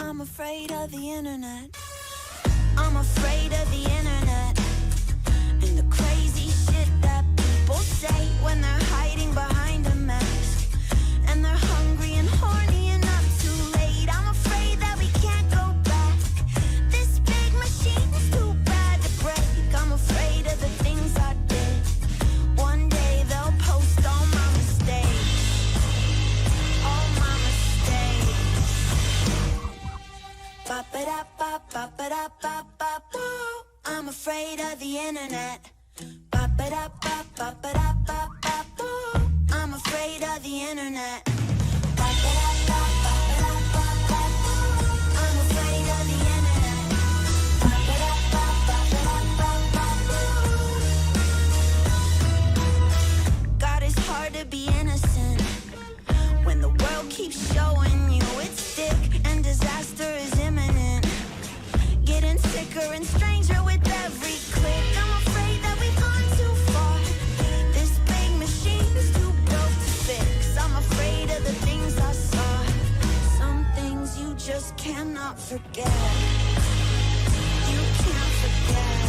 I'm afraid of the internet. I'm afraid of the internet and the crazy shit that people say when they're hiding behind a mask and they're hungry and horny and up too late. I'm afraid that we can't go back. This big machine's too bad to break. I'm afraid of the things I did. One day they'll post all my mistakes. All my mistakes. Ba-ba-da-ba-ba-ba-da-ba-ba-boo. I'm afraid of the internet. Ba-ba-da-ba-ba-ba-da-ba-ba-boo. I'm afraid of the internet. Ba-ba-da-ba-ba-ba-da-ba-ba-boo. I'm afraid of the internet. Ba-ba-da-ba-ba-ba-da-ba-boo. God, it's hard to be innocent when the world keeps showing you it's sick and disaster is imminent. Getting sicker and stranger with every click. I'm afraid that we've gone too far. This big machine's too broke to fix. I'm afraid of the things I saw. Some things you just cannot forget. You can't forget.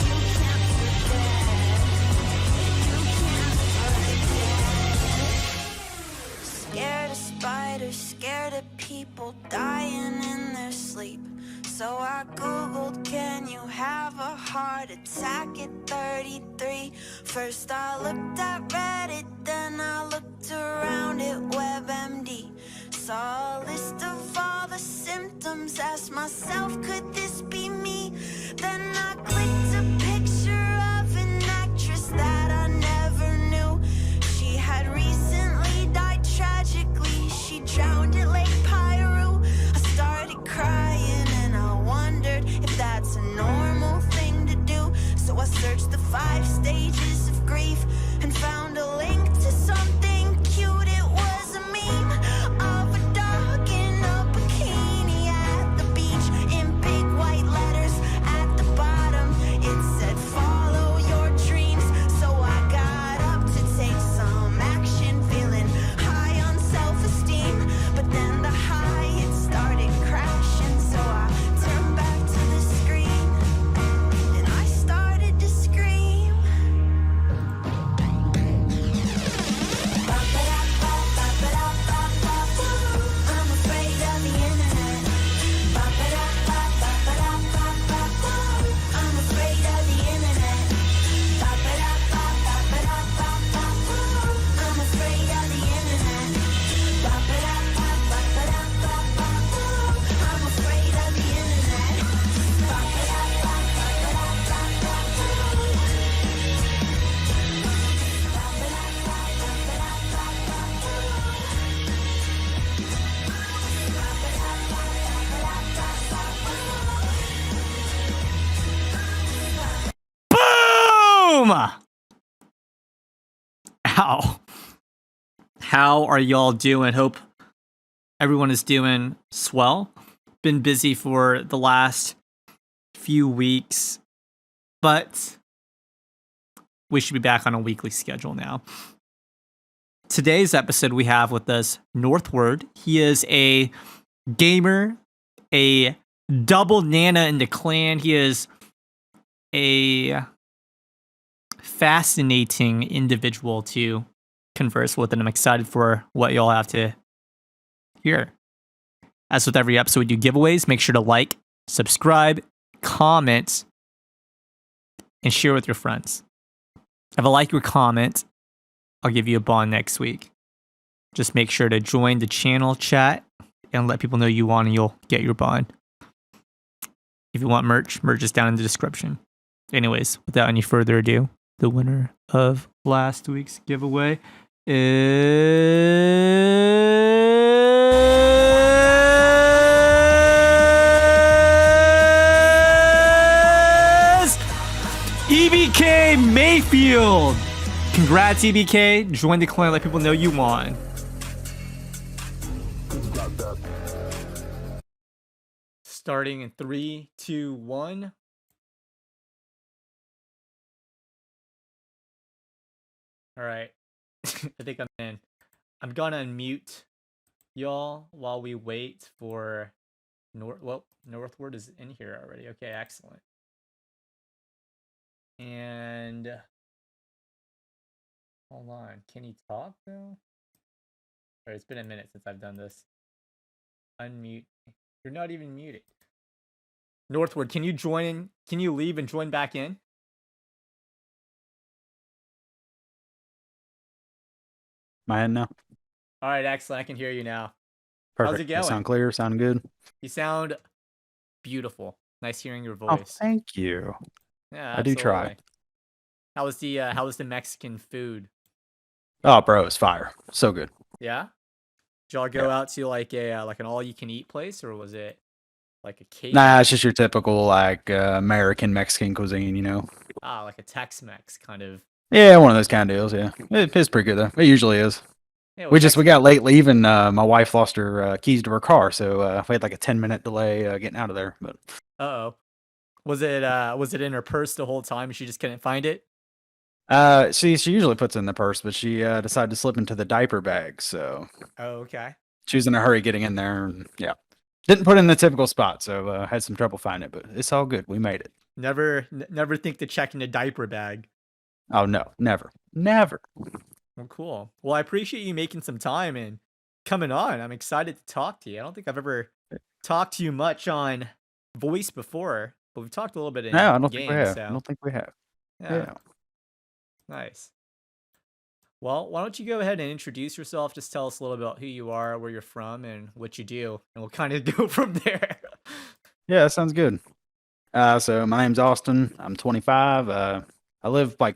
You can't forget. You can't forget. Scared of spiders, scared of people dying in their sleep. So I googled, can you have a heart attack at 33? First I looked at Reddit, then I looked around at WebMD. Saw a list of all the symptoms, asked myself, could this be me? Then I clicked a picture of an actress that I never knew. She had recently died tragically. She drowned at Lake Piru. I started crying and I wondered if that's a normal thing to do. So I searched the 5 stages of grief and found a link to something cute. It was a meme of a dog in a bikini at the beach in big white letters at the bottom. It said, follow your dreams. So I got up to take some action, feeling high on self-esteem. But then the high, it started crashing. So I turned back to the screen and I started to scream. Ba-ba-da-ba-ba-ba-da-ba-ba-boo. I'm afraid of the internet. Ba-ba-da-ba-ba-ba-da-ba-ba-boo. I'm afraid of the internet. Ba-ba-da-ba-ba-ba-da-ba-ba-boo. I'm afraid of the internet. Ba-ba-da-ba-ba-ba-da-ba-ba-boo. I'm afraid of the internet. Boom! Ow. How are y'all doing? Hope everyone is doing swell. Been busy for the last few weeks, but we should be back on a weekly schedule now. Today's episode we have with us Northward. He is a gamer, a double nana in the clan. He is a fascinating individual to converse with, and I'm excited for what y'all have to hear. As with every episode, we do giveaways. Make sure to like, subscribe, comment, and share with your friends. If I like your comment, I'll give you a bond next week. Just make sure to join the channel chat and let people know you want, and you'll get your bond. If you want merch is down in the description. Anyways, without any further ado, the winner of last week's giveaway is EBK Mayfield. Congrats, EBK. Join the clan. Let people know you won. Starting in 3, 2, 1. All right. I think I'm in. I'm gonna unmute y'all while we wait for Northward is in here already. Okay, excellent. And hold on, can he talk though? Or it's been a minute since I've done this. Unmute. You're not even muted. Northward, can you join in? Can you leave and join back in? My end now. All right, excellent. I can hear you now. Perfect. How's it going? Sound clear? Sound good? You sound beautiful. Nice hearing your Oh, voice. thank you. Yeah, I do try. absolutely. How was the Mexican food? Oh, bro, it's fire. So good. Yeah. Did y'all go out to like an all-you-can-eat place, or was it like a cake? Nah, it's just your typical like American Mexican cuisine, you know. Like a Tex-Mex kind of. Yeah, one of those kind of deals. Yeah, it's pretty good though. It usually is. Yeah, we got late leaving. My wife lost her keys to her car, so we had like a 10-minute delay getting out of there. But was it in her purse the whole time and she just couldn't find it? She usually puts it in the purse, but she decided to slip into the diaper bag. So okay. She was in a hurry getting in there, and yeah, didn't put it in the typical spot, so had some trouble finding it. But it's all good. We made it. Never think to check in a diaper bag. Oh no, never. Well, cool. Well, I appreciate you making some time and coming on. I'm excited to talk to you. I don't think I've ever talked to you much on voice before, but we've talked a little bit in No, I don't games, think we have. so. I don't think we have. Yeah. Nice. Well, why don't you go ahead and introduce yourself? Just tell us a little about who you are, where you're from, and what you do, and we'll kind of go from there. Yeah, that sounds good. So my name's Austin. I'm 25. I live like,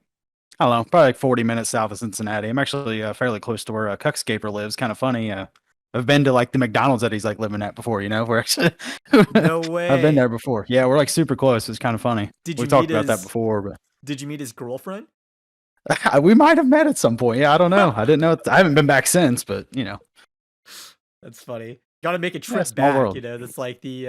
I don't know, probably like 40 minutes south of Cincinnati. I'm actually fairly close to where Cuckscaper lives. Kind of funny. I've been to like the McDonald's that he's like living at before, you know, we're actually No way. I've been there before. Yeah, we're like super close. It's kind of funny. We talked about that before, but did you meet his girlfriend? We might have met at some point. Yeah, I don't know. I didn't know. I haven't been back since, but you know. That's funny. Got to make a trip back, world. You know, that's like the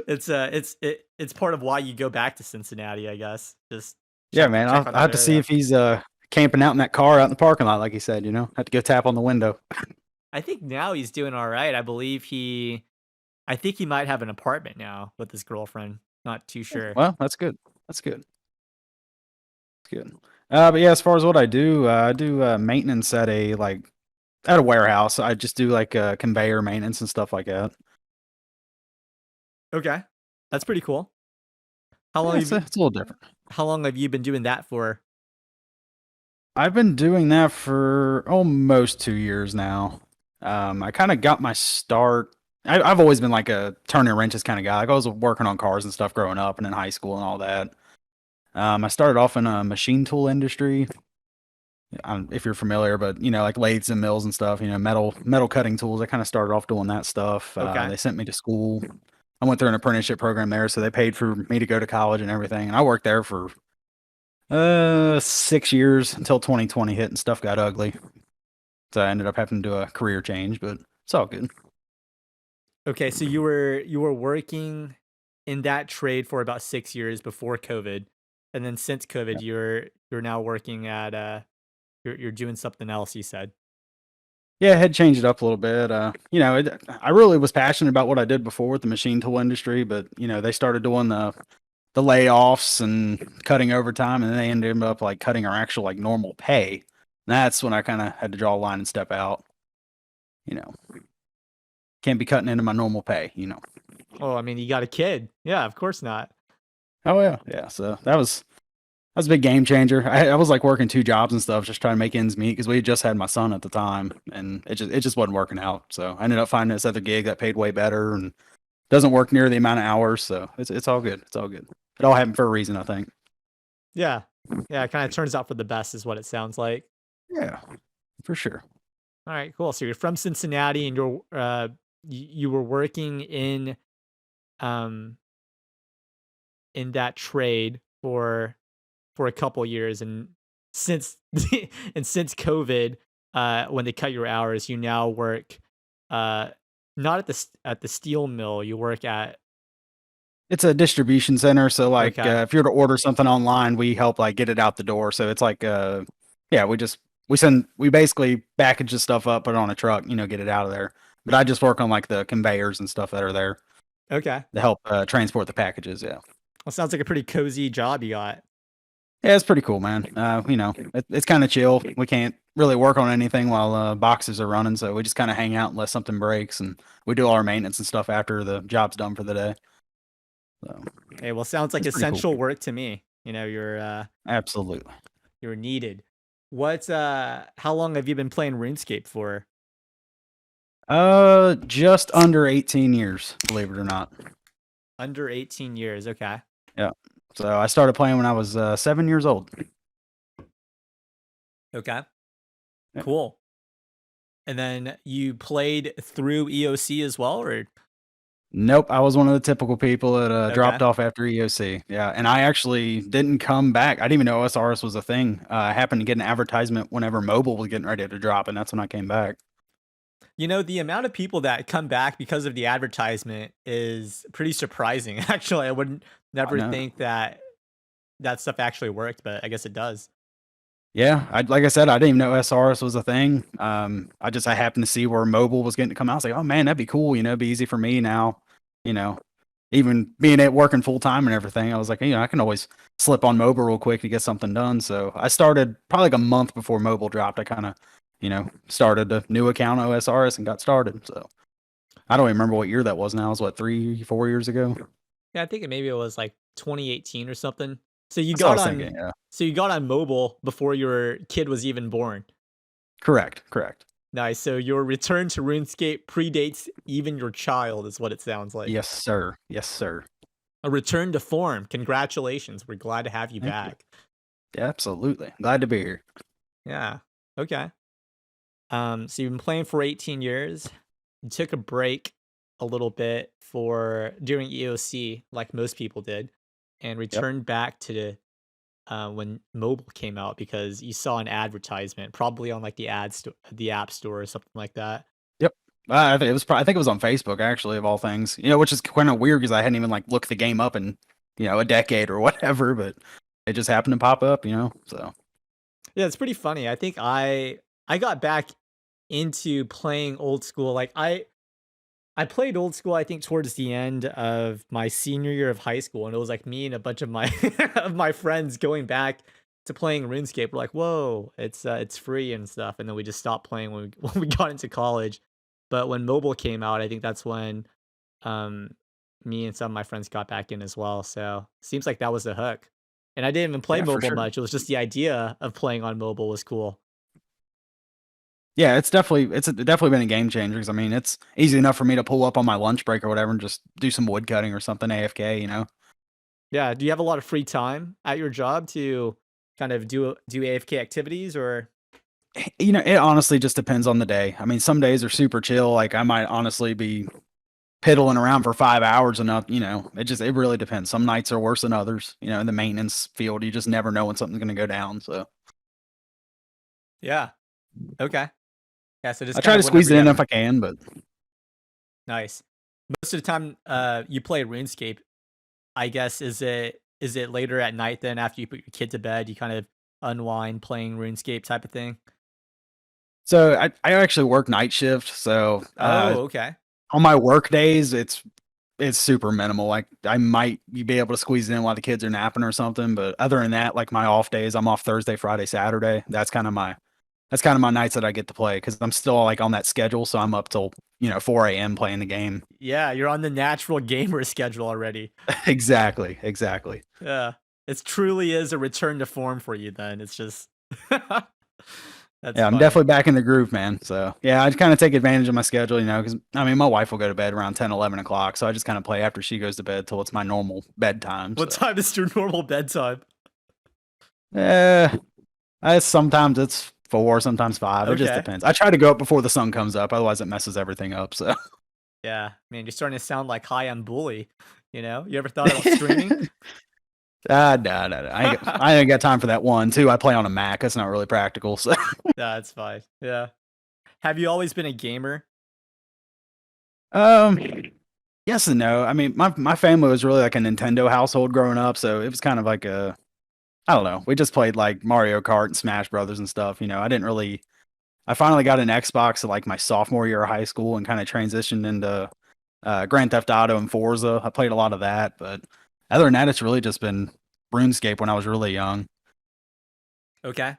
it's part of why you go back to Cincinnati, I guess. Just yeah, man. I have to see if he's camping out in that car out in the parking lot, like he said. You know, have to go tap on the window. I think now he's doing all right. I think he might have an apartment now with his girlfriend. Not too sure. Well, that's good. That's good. But yeah, as far as what I do maintenance at a warehouse. I just do like conveyor maintenance and stuff like that. Okay, that's pretty cool. How long? It's a little different. How long have you been doing that for? I've been doing that for almost 2 years now. I kind of got my start. I've always been like a turning wrenches kind of guy. Like I was working on cars and stuff growing up and in high school and all that. I started off in a machine tool industry. If you're familiar, but you know, like lathes and mills and stuff, you know, metal cutting tools. I kind of started off doing that stuff. Okay. They sent me to school. I went through an apprenticeship program there, so they paid for me to go to college and everything. And I worked there for 6 years until 2020 hit and stuff got ugly. So I ended up having to do a career change, but it's all good. Okay, so you were working in that trade for about 6 years before COVID, and then since COVID, you're now working at you're doing something else. You said. Yeah, I had changed it up a little bit. You know, I really was passionate about what I did before with the machine tool industry, but you know, they started doing the layoffs and cutting overtime, and then they ended up like cutting our actual like normal pay. And that's when I kind of had to draw a line and step out. You know, can't be cutting into my normal pay. You know. Oh, I mean, you got a kid. Yeah, of course not. Oh yeah. So that was a big game changer. I was like working 2 jobs and stuff, just trying to make ends meet because we had just had my son at the time, and it just wasn't working out. So I ended up finding this other gig that paid way better and doesn't work near the amount of hours. So it's all good. It's all good. It all happened for a reason, I think. Yeah. It kind of turns out for the best, is what it sounds like. Yeah, for sure. All right, cool. So you're from Cincinnati, and you were working in that trade for a couple years, and since COVID, when they cut your hours, you now work not at the steel mill. You work at It's a distribution center, so like Okay. if you're to order something online, we help like get it out the door. So it's like we we basically package the stuff up, put it on a truck, get it out of there. But I just work on like the conveyors and stuff that are there Okay. to help transport the packages. Yeah. Well, sounds like a pretty cozy job you got. Yeah, it's pretty cool, man. It's kind of chill. We can't really work on anything while boxes are running, so we just kind of hang out unless something breaks, and we do all our maintenance and stuff after the job's done for the day. So Hey, well, sounds like it's pretty essential cool. work to me. Absolutely. You're needed. How long have you been playing RuneScape for? Just under 18 years, believe it or not. Under 18 years. Okay. Yeah. So I started playing when I was 7 years old. Okay. Yeah. Cool. And then you played through EOC as well, or? Nope, I was one of the typical people that dropped Okay. off after EOC. Yeah, and I actually didn't come back. I didn't even know OSRS was a thing. I happened to get an advertisement whenever mobile was getting ready to drop, and that's when I came back. The amount of people that come back because of the advertisement is pretty surprising. Actually, I wouldn't I never know. think that stuff actually worked, but I guess it does. Yeah, like I said, I didn't even know SRS was a thing. I happened to see where mobile was getting to come out. I was like, oh man, that'd be cool. It'd be easy for me now. You know, even being at working full time and everything, I was like, I can always slip on mobile real quick to get something done. So I started probably like a month before mobile dropped. I kind of, started a new account OSRS and got started. So I don't even remember what year that was now. It was what, 3, 4 years ago? Yeah, I think maybe it was like 2018 or something. So you That's what I got was on thinking. Yeah, so you got on mobile before your kid was even born. correct. Nice. So your return to RuneScape predates even your child, is what it sounds like. Yes, sir. Yes, sir. A return to form. Congratulations. We're glad to have you Thank you. back. Yeah, absolutely. Glad to be here. Yeah. Okay. So you've been playing for 18 years. You took a break a little bit for during EOC, like most people did, and Yep. returned back to when mobile came out because you saw an advertisement, probably on like the app store or something like that. Yep. I think it was. I think it was on Facebook, actually, of all things. Which is kind of weird because I hadn't even like looked the game up in a decade or whatever, but it just happened to pop up. So Yeah, it's pretty funny. I think I got back into playing old school. Like I played old school, I think, towards the end of my senior year of high school, and it was like me and a bunch of my of my friends going back to playing RuneScape. We're like, "Whoa, it's free and stuff," and then we just stopped playing when we when we got into college. But when mobile came out, I think that's when um me and some of my friends got back in as well. So seems like that was the hook. And I didn't even play yeah, for mobile sure. much. It was just the idea of playing on mobile was cool. Yeah, it's definitely been a game changer because I mean it's easy enough for me to pull up on my lunch break or whatever and just do some wood cutting or something AFK. Yeah. Do you have a lot of free time at your job to kind of do AFK activities or? It honestly just depends on the day. I mean, some days are super chill. Like I might honestly be piddling around for 5 hours and up. It really depends. Some nights are worse than others. In the maintenance field, you just never know when something's going to go down. So Yeah. Okay. Yeah. So I just try kind to of whenever squeeze it you in have if I can, but nice. Most of the time, you play RuneScape. I guess is it later at night then after you put your kid to bed, you kind of unwind playing RuneScape type of thing? so I actually work night shift. So Oh, okay. on my work days, it's super minimal. Like I might be able to squeeze it in while the kids are napping or something, but other than that, like my off days, I'm off Thursday, Friday, Saturday. That's kind of my nights that I get to play because I'm still like on that schedule, so I'm up till 4 a.m. playing the game. Yeah, you're on the natural gamer schedule already. Exactly, exactly. Yeah. It truly is a return to form for you then. It's just that's Yeah, I'm funny. definitely back in the groove, man. So yeah, I just kind of take advantage of my schedule, because I mean my wife will go to bed around 10, 11 o'clock, so I just kind of play after she goes to bed till it's my normal bedtime. What So time is your normal bedtime? eh, sometimes it's 4, sometimes 5. It just Okay. depends. I try to go up before the sun comes up, otherwise it messes everything up. So Yeah. Man, you're starting to sound like Hi, I'm Bully. You ever thought about streaming? no, no, no. I ain't got time for that one. Too, I play on a Mac. That's not really practical. So, That's fine. Yeah. Have you always been a gamer? um, yes and no. I mean, my family was really like a Nintendo household growing up, so it was kind of like I don't know. We just played like Mario Kart and Smash Brothers and stuff. I finally got an Xbox at like my sophomore year of high school and kind of transitioned into Grand Theft Auto and Forza. I played a lot of that, but other than that, it's really just been RuneScape when I was really young. Okay.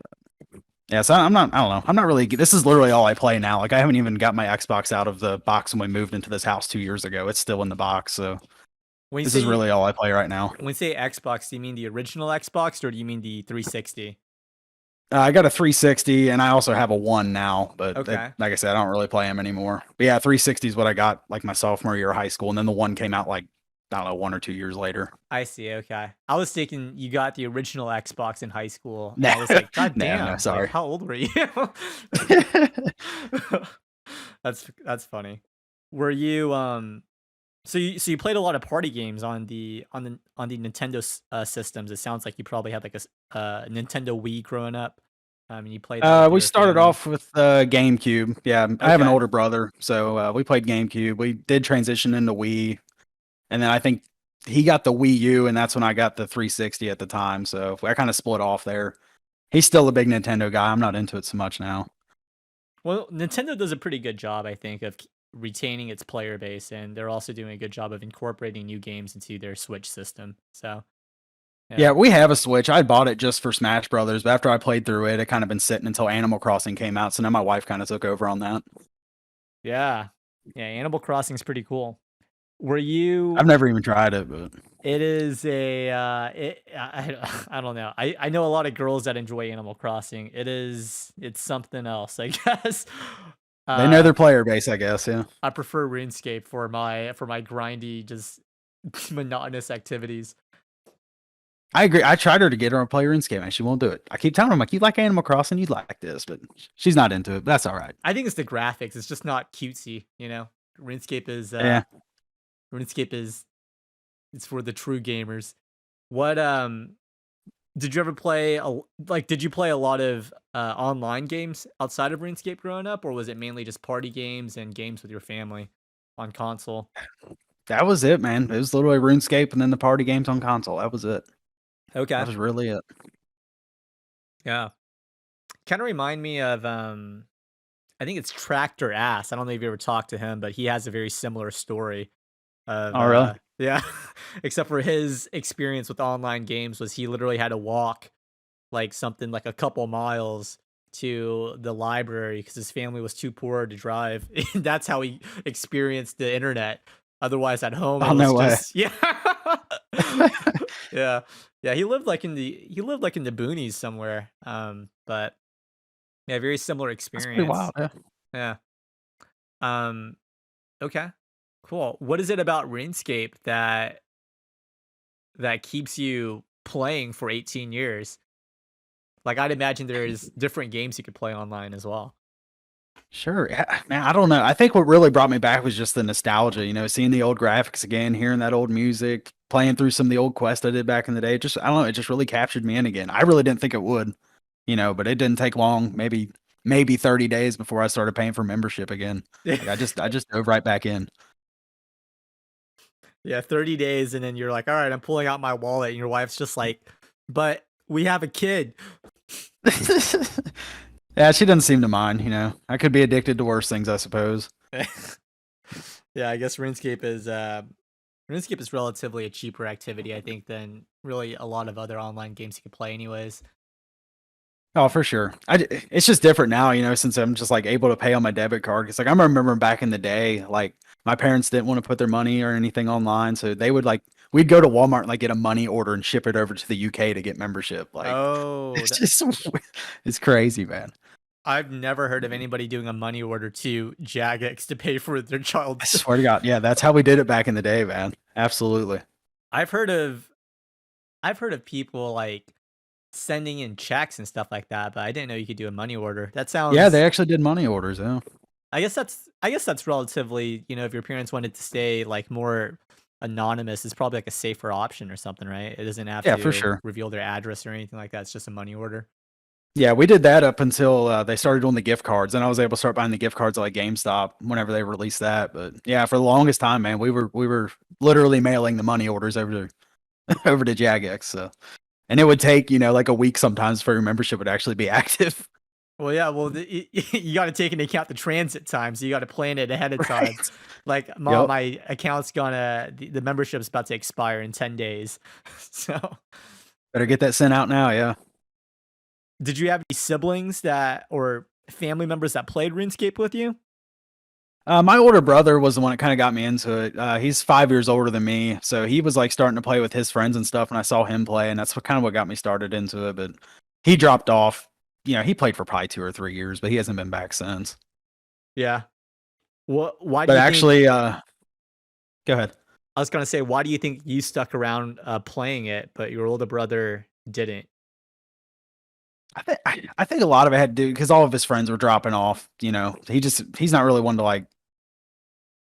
Yeah, so I don't know. I'm not really, this is literally all I play now. Like, I haven't even got my Xbox out of the box when we moved into this house 2 years ago. It's still in the box, so this is really all I play right now. When you say Xbox, do you mean the original Xbox or do you mean the 360? I got a 360 and I also have a One now, but Okay. like I said, I don't really play them anymore. But yeah, 360 is what I got like my sophomore year of high school, and then the One came out like, I don't know, 1 or 2 years later. I see. Okay. I was thinking you got the original Xbox in high school. And I was like, God damn. No, sorry. Like, how old were you? That's funny. Were you so you played a lot of party games on the Nintendo systems. It sounds like you probably had like a Nintendo Wii growing up. And you played that with We your started family. off with GameCube. Yeah, I have an Okay. older brother, so we played GameCube. We did transition into Wii, and then I think he got the Wii U, and that's when I got the 360 at the time. So I kind of split off there. He's still a big Nintendo guy. I'm not into it so much now. Well, Nintendo does a pretty good job, I think, of retaining its player base, and they're also doing a good job of incorporating new games into their Switch system. So, Yeah, we have a Switch. I bought it just for Smash Brothers, but after I played through it, it kind of been sitting until Animal Crossing came out. So now my wife kind of took over on that. yeah, Animal Crossing's pretty cool. Were you? I've never even tried it, but It is a. I don't know. I know a lot of girls that enjoy Animal Crossing. It's something else, I guess. they know their player base, I guess. Yeah. I prefer RuneScape for my grindy, just monotonous activities. I agree. I tried her to get her on play RuneScape, and she won't do it. I keep telling her, I'm like, you like Animal Crossing, you'd like this, but she's not into it. But that's all right. I think it's the graphics. It's just not cutesy, you know. RuneScape is Yeah. RuneScape is it's for the true gamers. What did you ever play did you play a lot of online games outside of RuneScape growing up, or was it mainly just party games and games with your family on console? That was it, man. It was literally RuneScape and then the party games on console. That was it. Okay. That was really it. Yeah. Kind of remind me of I think it's Tractor Ass. I don't know if you ever talked to him, but he has a very similar story of Oh, really? yeah. Except for his experience with online games was he literally had to walk like something like a couple miles to the library because his family was too poor to drive. And that's how he experienced the internet. Otherwise, at home, it Oh, was no way. just yeah, yeah, yeah. He lived like in the boonies somewhere. But yeah, very similar That's pretty experience. wild. Yeah. Yeah. Um. Okay. Cool. What is it about RuneScape that keeps you playing for 18 years? Like, I'd imagine there's different games you could play online as well. Sure. Yeah, man, I don't know. I think what really brought me back was just the nostalgia, seeing the old graphics again, hearing that old music, playing through some of the old quests I did back in the day. Just, I don't know, it just really captured me in again. I really didn't think it would, but it didn't take long, maybe 30 days before I started paying for membership again. Like, I just dove right back in. Yeah, 30 days, and then you're like, all right, I'm pulling out my wallet, and your wife's just like, but we have a kid. Yeah, she doesn't seem to mind, I could be addicted to worse things, I suppose. Yeah, I guess RuneScape is relatively a cheaper activity, I think, than really a lot of other online games you could play anyways. Oh, for sure. It's just different now, since I'm just like able to pay on my debit card. It's like I remember back in the day, like my parents didn't want to put their money or anything online, so they would we'd go to Walmart and like get a money order and ship it over to the UK to get membership. Like, Oh, it's just it's crazy, man. I've never heard of anybody doing a money order to Jagex to pay for their I child's. swear to God, yeah, that's how we did it back in the day, man. Absolutely. I've heard of people like sending in checks and stuff like that, but I didn't know you could do a money order. That sounds Yeah, they actually did money orders. Yeah. I guess that's relatively, if your parents wanted to stay like more anonymous, it's probably like a safer option or something, right? It doesn't have Yeah, to for sure. reveal their address or anything like that. It's just a money order. Yeah, we did that up until they started doing the gift cards, and I was able to start buying the gift cards at like GameStop whenever they released that. But yeah, for the longest time, man, we were literally mailing the money orders over to over to Jagex. So, And it would take, like a week sometimes for your membership would actually be active. Well, yeah, well, you got to take into account the transit time, so you got to plan it ahead of time. Right. Like, Yep. my account's the membership's about to expire in 10 days. So, Better get that sent out now. Yeah. did you have any siblings or family members that played RuneScape with you? My older brother was the one that kind of got me into it. He's 5 years older than me, so he was like starting to play with his friends and stuff, and I saw him play, and that's what got me started into it. But he dropped off. He played for probably 2 or 3 years, but he hasn't been back since. Yeah. Why do But you think actually, go ahead. I was gonna say, why do you think you stuck around, playing it, but your older brother didn't? I think a lot of it had to do because all of his friends were dropping off. He's not really one to like.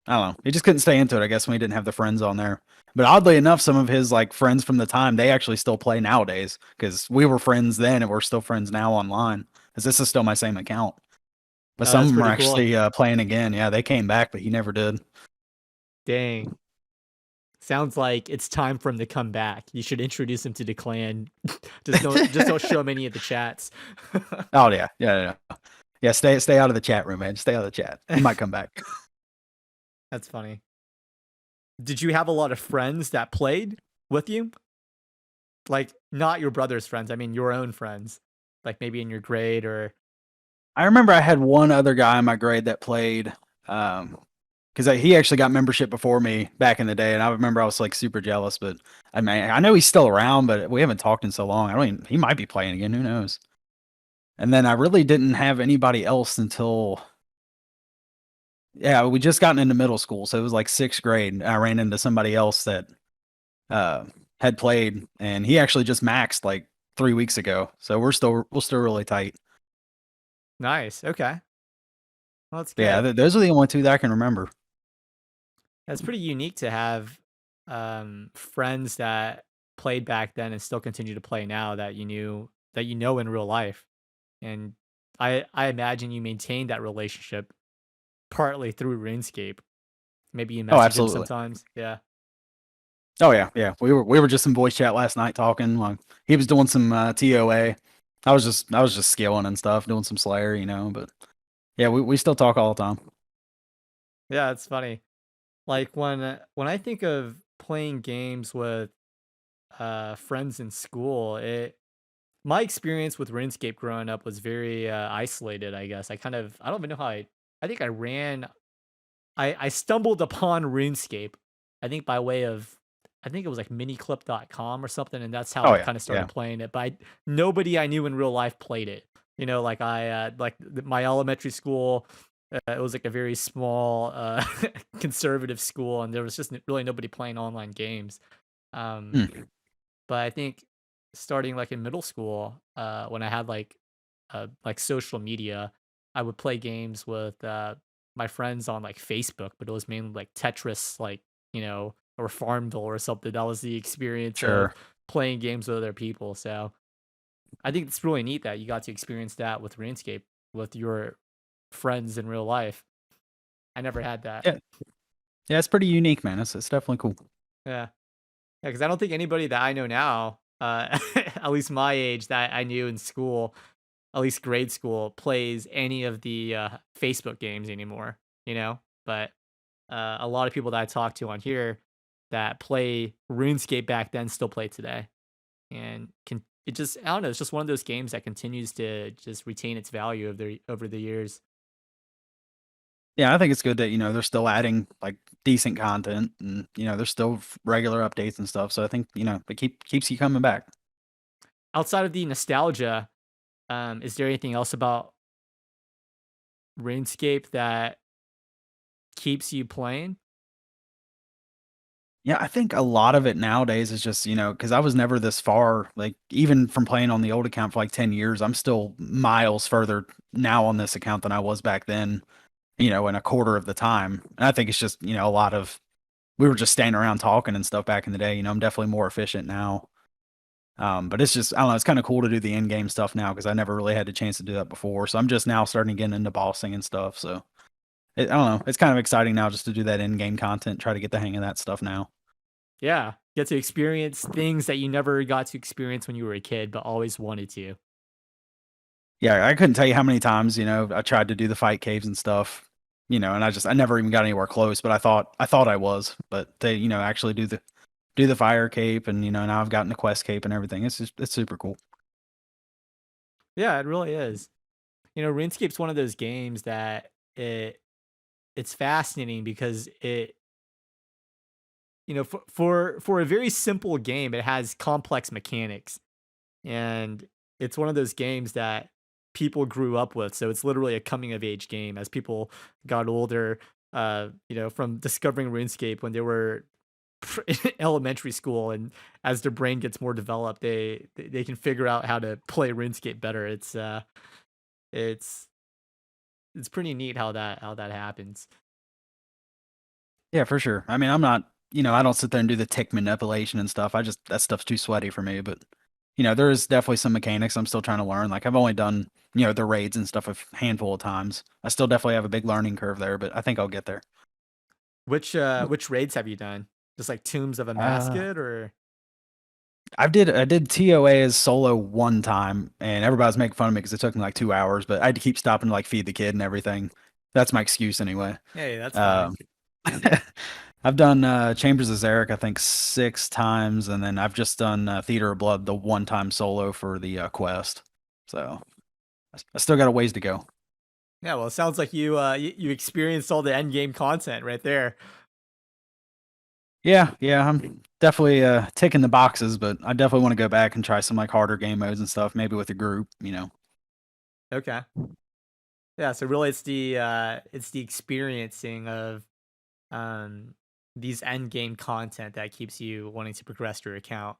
I don't know. He just couldn't stay into it, I guess, when he didn't have the friends on there. But oddly enough, some of his like friends from the time they actually still play nowadays because we were friends then and we're still friends now online. Because this is still my same account. But Oh, some that's of them are pretty cool. actually playing again. Yeah, they came back, but he never did. Dang. Sounds like it's time for him to come back. You should introduce him to the clan. Just don't show him any of the chats. Oh yeah. Stay out of the chat room, man. Stay out of the chat. He might come back. That's funny. Did you have a lot of friends that played with you? Like, not your brother's friends, I mean your own friends. Like, maybe in your grade or I remember I had one other guy in my grade that played, because he actually got membership before me back in the day, and I remember I was like super jealous. But I mean, I know he's still around, but we haven't talked in so long. I don't even. He might be playing again. Who knows? And then I really didn't have anybody else until we just gotten into middle school, so it was like sixth grade. And I ran into somebody else that had played, and he actually just maxed like 3 weeks ago. So we're still really tight. Nice, okay. Well, that's Yeah, good. those are the only two that I can remember. That's pretty unique to have, friends that played back then and still continue to play now that you know in real life, and I imagine you maintain that relationship partly through RuneScape. Maybe you Oh, message him absolutely. sometimes? Yeah. Oh yeah. We were just in voice chat last night talking. Like he was doing some TOA. I was just skilling and stuff, doing some Slayer, But yeah, we still talk all the time. Yeah, it's funny. Like, when I think of playing games with, friends in school, it my experience with RuneScape growing up was very, isolated, I guess. I don't even know how I think I stumbled upon RuneScape, I think by way of I think it was like miniclip.com or something, and that's how Oh I yeah, kinda yeah, started playing it, but nobody I knew in real life played it. Like my elementary school, it was like a very small, conservative school, and there was just really nobody playing online games. Um, mm, but I think starting like in middle school, when I had like social media, I would play games with my friends on like Facebook, but it was mainly like Tetris, or Farmville or something. That was the experience of sure. playing games with other people. So I think it's really neat that you got to experience that with RuneScape with your friends in real life. I never had that. Yeah, yeah, it's pretty unique, man. It's definitely cool. Yeah. Yeah, because I don't think anybody that I know now, at least my age that I knew in school, at least grade school, plays any of the Facebook games anymore. But a lot of people that I talk to on here that play RuneScape back then still play today, and can it just I don't know. It's just one of those games that continues to just retain its value over the years. Yeah, I think it's good that they're still adding like decent content, and there's still regular updates and stuff. So I think it keeps you coming back. Outside of the nostalgia, is there anything else about RuneScape that keeps you playing? Yeah, I think a lot of it nowadays is just, because I was never this far, like even from playing on the old account for like 10 years, I'm still miles further now on this account than I was back then, in a quarter of the time. And I think it's just, a lot of, we were just standing around talking and stuff back in the day. I'm definitely more efficient now. But it's just, I don't know, it's kind of cool to do the in game stuff now because I never really had the chance to do that before. So I'm just now starting to get into bossing and stuff. So I don't know, it's kind of exciting now just to do that in game content, try to get the hang of that stuff now. Yeah, get to experience things that you never got to experience when you were a kid, but always wanted to. Yeah, I couldn't tell you how many times, I tried to do the fight caves and stuff, and I never even got anywhere close, but I thought I was, but to, actually do the fire cape and, now I've gotten the quest cape and everything. It's super cool. Yeah, it really is. RuneScape's one of those games that it's fascinating because for a very simple game, it has complex mechanics, and it's one of those games that people grew up with. So it's literally a coming of age game as people got older. From discovering RuneScape when they were in elementary school, and as their brain gets more developed, they can figure out how to play RuneScape better. It's it's pretty neat how that happens. Yeah, for sure. I mean, I'm not, I don't sit there and do the tick manipulation and stuff. That stuff's too sweaty for me, but there is definitely some mechanics I'm still trying to learn. Like I've only done, the raids and stuff a handful of times. I still definitely have a big learning curve there, but I think I'll get there. Which raids have you done? Just like Tombs of a Uh, Mascot, or I did TOA as solo one time, and everybody was making fun of me because it took me like 2 hours, but I had to keep stopping to like feed the kid and everything. That's my excuse anyway. hey, that's fine. Um, I've done Chambers of Zarek, I think 6 times, and then I've just done Theater of Blood the one time solo for the quest. So I still got a ways to go. Yeah, well, it sounds like you experienced all the end game content right there. Yeah, I'm definitely ticking the boxes, but I definitely want to go back and try some like harder game modes and stuff, maybe with a group. Okay. Yeah, so really it's the experiencing of um these end game content that keeps you wanting to progress your account.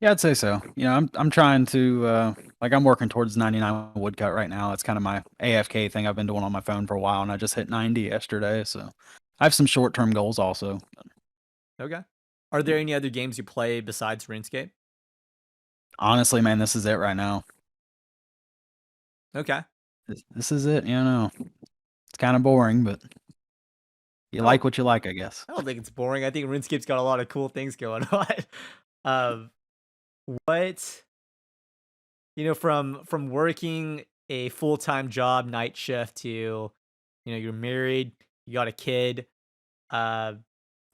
Yeah, I'd say so. I'm trying to like I'm working towards 99 woodcut right now. It's kind of my AFK thing I've been doing on my phone for a while, and I just hit 90 yesterday, so I have some short-term goals also. Okay. Are there any other games you play besides RuneScape? Honestly, man, this is it right now. Okay. This is it, It's kind of boring, but you I like don't what you like, I guess. I don't think it's boring. I think RuneScape's got a lot of cool things going on. um what from working a full-time job night shift to you're married, you got a kid, uh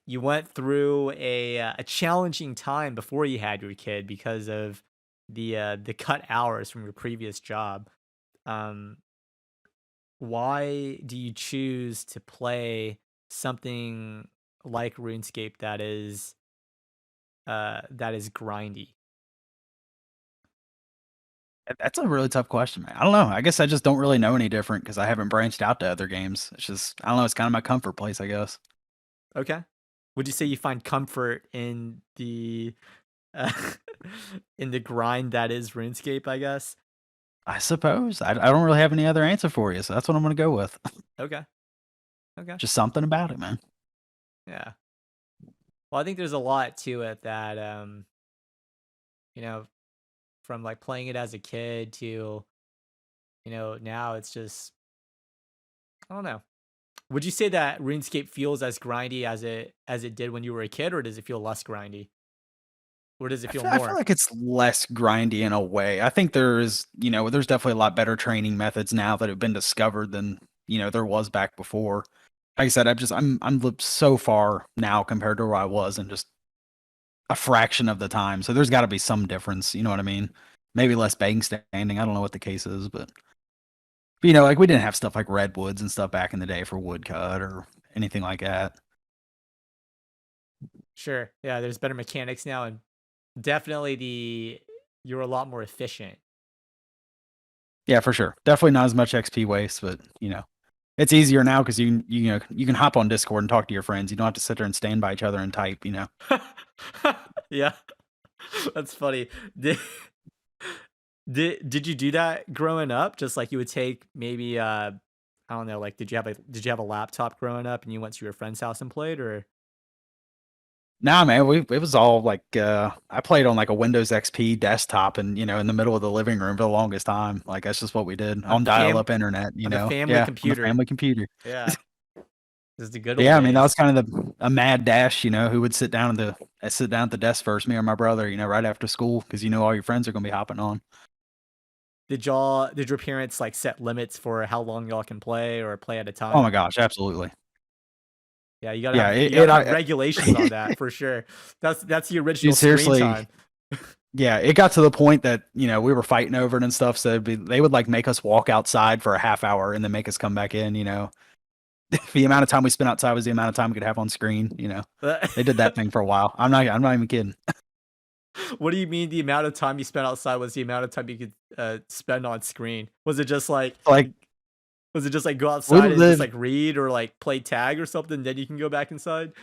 you went through a challenging time before you had your kid because of the cut hours from your previous job. Um, why do you choose to play something like RuneScape that is grindy? That's a really tough question, man. I don't know. I guess I just don't really know any different because I haven't branched out to other games. It's just I don't know. It's kind of my comfort place, I guess. Okay. Would you say you find comfort in the uh, in the grind that is RuneScape, I guess? I suppose I don't really have any other answer for you, so that's what I'm gonna go with. Okay. Okay. Just something about it, man. Yeah. Well, I think there's a lot to it that you know, from like playing it as a kid to, now it's just I don't know. Would you say that RuneScape feels as grindy as it did when you were a kid, or does it feel less grindy? Or does it feel I feel more? like it's less grindy in a way. I think there's definitely a lot better training methods now that have been discovered than there was back before. Like I said, I'm so far now compared to where I was in just a fraction of the time. So there's got to be some difference. You know what I mean? Maybe less bank standing. I don't know what the case is, but like we didn't have stuff like redwoods and stuff back in the day for woodcut or anything like that. Sure. Yeah, there's better mechanics now, and definitely you're a lot more efficient. Yeah, for sure. Definitely not as much XP waste, but it's easier now because you can hop on Discord and talk to your friends. You don't have to sit there and stand by each other and type. Yeah. That's funny. Did did you do that growing up? Just like you would take maybe I don't know, like did you have a laptop growing up and you went to your friend's house and played, or Nah, man, it was all like I played on like a Windows XP desktop and in the middle of the living room for the longest time. Like that's just what we did on on the fam dial-up internet. on the family Yeah, on the computer? family computer. Yeah. This is the good But old yeah, I mean that days. was kind of a mad dash. Who would sit down at the I sit down at the desk first, me or my brother, right after school, because all your friends are gonna be hopping on. Did your parents like set limits for how long y'all can play or play at a Oh time? my gosh, absolutely. Yeah, Yeah, you gotta have regulations on that for sure. That's the original dude, screen seriously. time. Yeah, it got to the point that, we were fighting over it and stuff. So they would like make us walk outside for a half hour and then make us come back in. The amount of time we spent outside was the amount of time we could have on screen. They did that thing for a while. I'm not even kidding. What do you mean the amount of time you spent outside was the amount of time you could spend on screen? Like Was it just like go we outside and just lived like read or like play tag or something, then you can go back inside?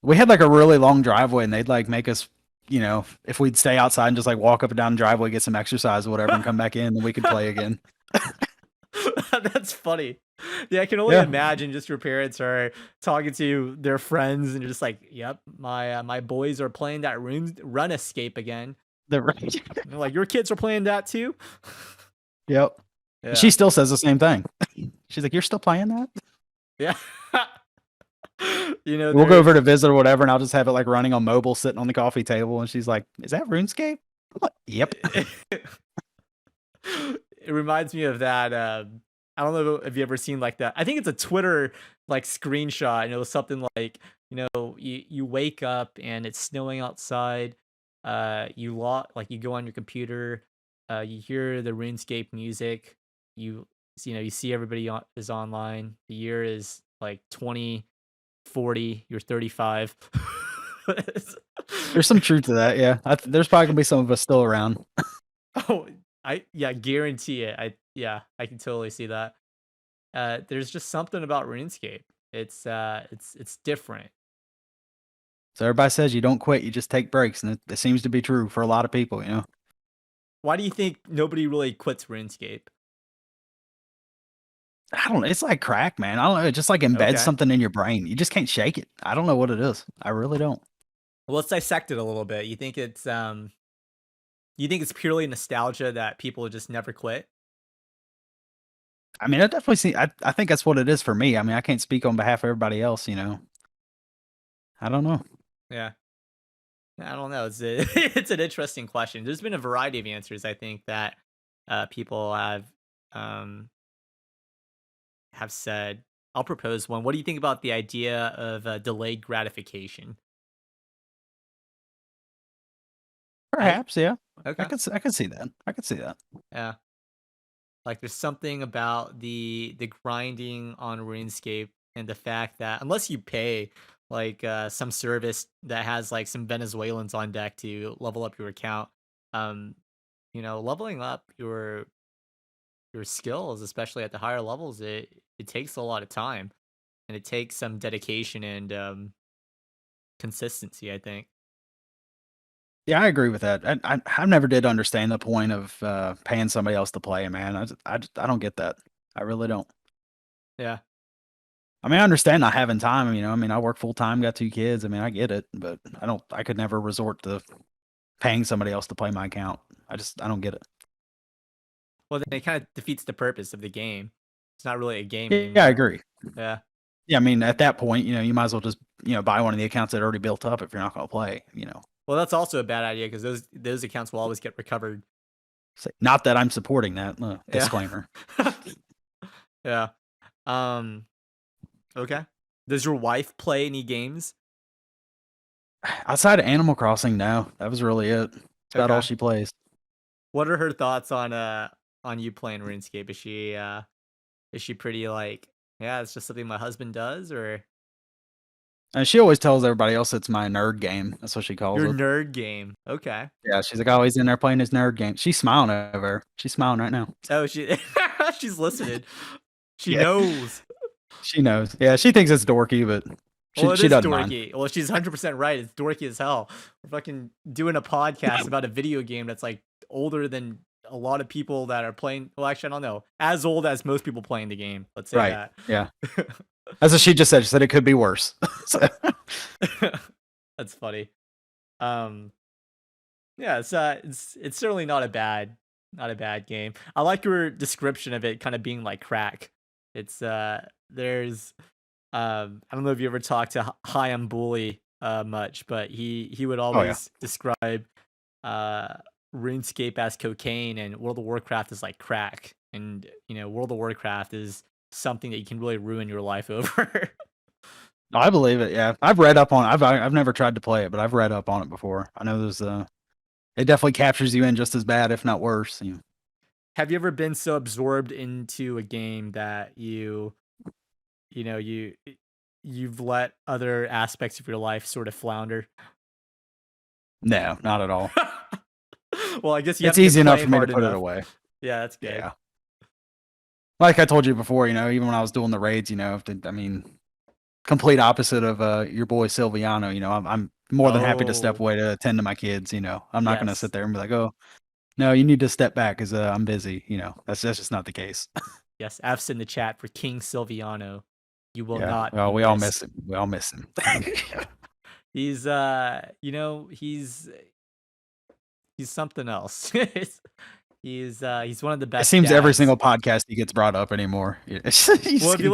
we had like a really long driveway and they'd like make us, if we'd stay outside and just like walk up and down the driveway, get some exercise or whatever and come back in, then we could play again. That's funny. Yeah, I can only Yeah. imagine just your parents are talking to their friends and you're just like, "Yep, my boys are playing that run escape again." The And they're like, "Your kids are playing that too?" Yep. Yeah. She still says the same thing. She's like, "You're still playing that?" Yeah. We'll go They're over to visit or whatever, and I'll just have it like running on mobile, sitting on the coffee table, and she's like, "Is that RuneScape?" I'm like, "Yep." It reminds me of that. I don't know if you ever seen like that. I think it's a Twitter like screenshot, and it was something like, you wake up and it's snowing outside. You go on your computer. You hear the RuneScape music. You see everybody is online. The year is like 2040. You're 35. There's some truth to that. Yeah, there's probably gonna be some of us still around. Oh, I guarantee it. I can totally see that. There's just something about RuneScape. It's different. So everybody says you don't quit, you just take breaks, and it seems to be true for a lot of people. Why do you think nobody really quits RuneScape? I don't know. It's like crack, man. I don't know. It just like embeds Okay. something in your brain. You just can't shake it. I don't know what it is. I really don't. Well, let's dissect it a little bit. You think it's purely nostalgia that people just never quit? I mean, I definitely see. I think that's what it is for me. I mean, I can't speak on behalf of everybody else. I don't know. Yeah. I don't know. It's an interesting question. There's been a variety of answers, I think, that people um have said. I'll propose one. What do you think about the idea of delayed gratification? I Perhaps, yeah. Okay. I could see that. I could see that. Yeah. Like there's something about the grinding on RuneScape and the fact that unless you pay like some service that has like some Venezuelans on deck to level up your account, um, leveling up your skills, especially at the higher levels, it takes a lot of time and it takes some dedication and consistency, I think. Yeah, I agree with that. I never did understand the point of paying somebody else to play, man. I don't get that. I really don't. Yeah. I mean, I understand not having time. I mean, I work full time, got 2 kids. I mean, I get it, but I don't. I could never resort to paying somebody else to play my account. I don't get it. Well, then it kind of defeats the purpose of the game. It's not really a game Yeah, I anymore. agree. Yeah. Yeah, I mean, at that point, you might as well just buy one of the accounts that are already built up if you're not going to play. Well, that's also a bad idea because those accounts will always get recovered. Not that I'm supporting that. Yeah. Disclaimer. Yeah. Um. Okay. Does your wife play any games? Outside of Animal Crossing, no, that was really it. That's about all Okay. she plays. What are her thoughts on you playing RuneScape? Is she pretty like, yeah, it's just something my husband does, or And she always tells everybody else it's my nerd game. That's what she calls your it. nerd game? Okay. Yeah, she's like, oh, he's in there playing his nerd game. She's smiling over there. She's smiling right now. Oh, she's listening. She Yeah, knows. she knows. Yeah, she thinks it's dorky, but Well, it she is doesn't mind. dorky. Well, she's 100% right. It's dorky as hell. We're fucking doing a podcast about a video game that's like older than a lot of people that are playing. Well, actually, I don't know. As old as most people playing the game. Let's say Right. that. Yeah. That's what she just said. She said it could be worse. So- That's funny. Um, yeah, it's certainly not a bad game. I like your description of it kind of being like crack. It's there's I don't know if you ever talked to Hi, I'm Bully much, but he would Oh yeah. always describe RuneScape as cocaine and World of Warcraft is like crack. And World of Warcraft is something that you can really ruin your life over. I believe it. Yeah, I've read up on it. I've never tried to play it, but I've read up on it before. I know there's it definitely captures you in just as bad, if not worse. Have you ever been so absorbed into a game that you've let other aspects of your life sort of flounder? No, not at all. Well, I guess you It's have to easy enough play for me to hard put it enough. away. Yeah, that's good. Yeah. Like I told you before, even when I was doing the raids, complete opposite of your boy Silviano. I'm more than happy to step Oh, away to attend to my kids. I'm not going to sit yes. there and be like, oh, no, you need to step back because I'm busy. That's just not the case. Yes, F's in the chat for King Silviano. You will Yeah. not Well, be we all missed. miss him. We all miss him. He's he's something else. He's one of the It best seems every dads. single podcast he gets brought up anymore. You Well, if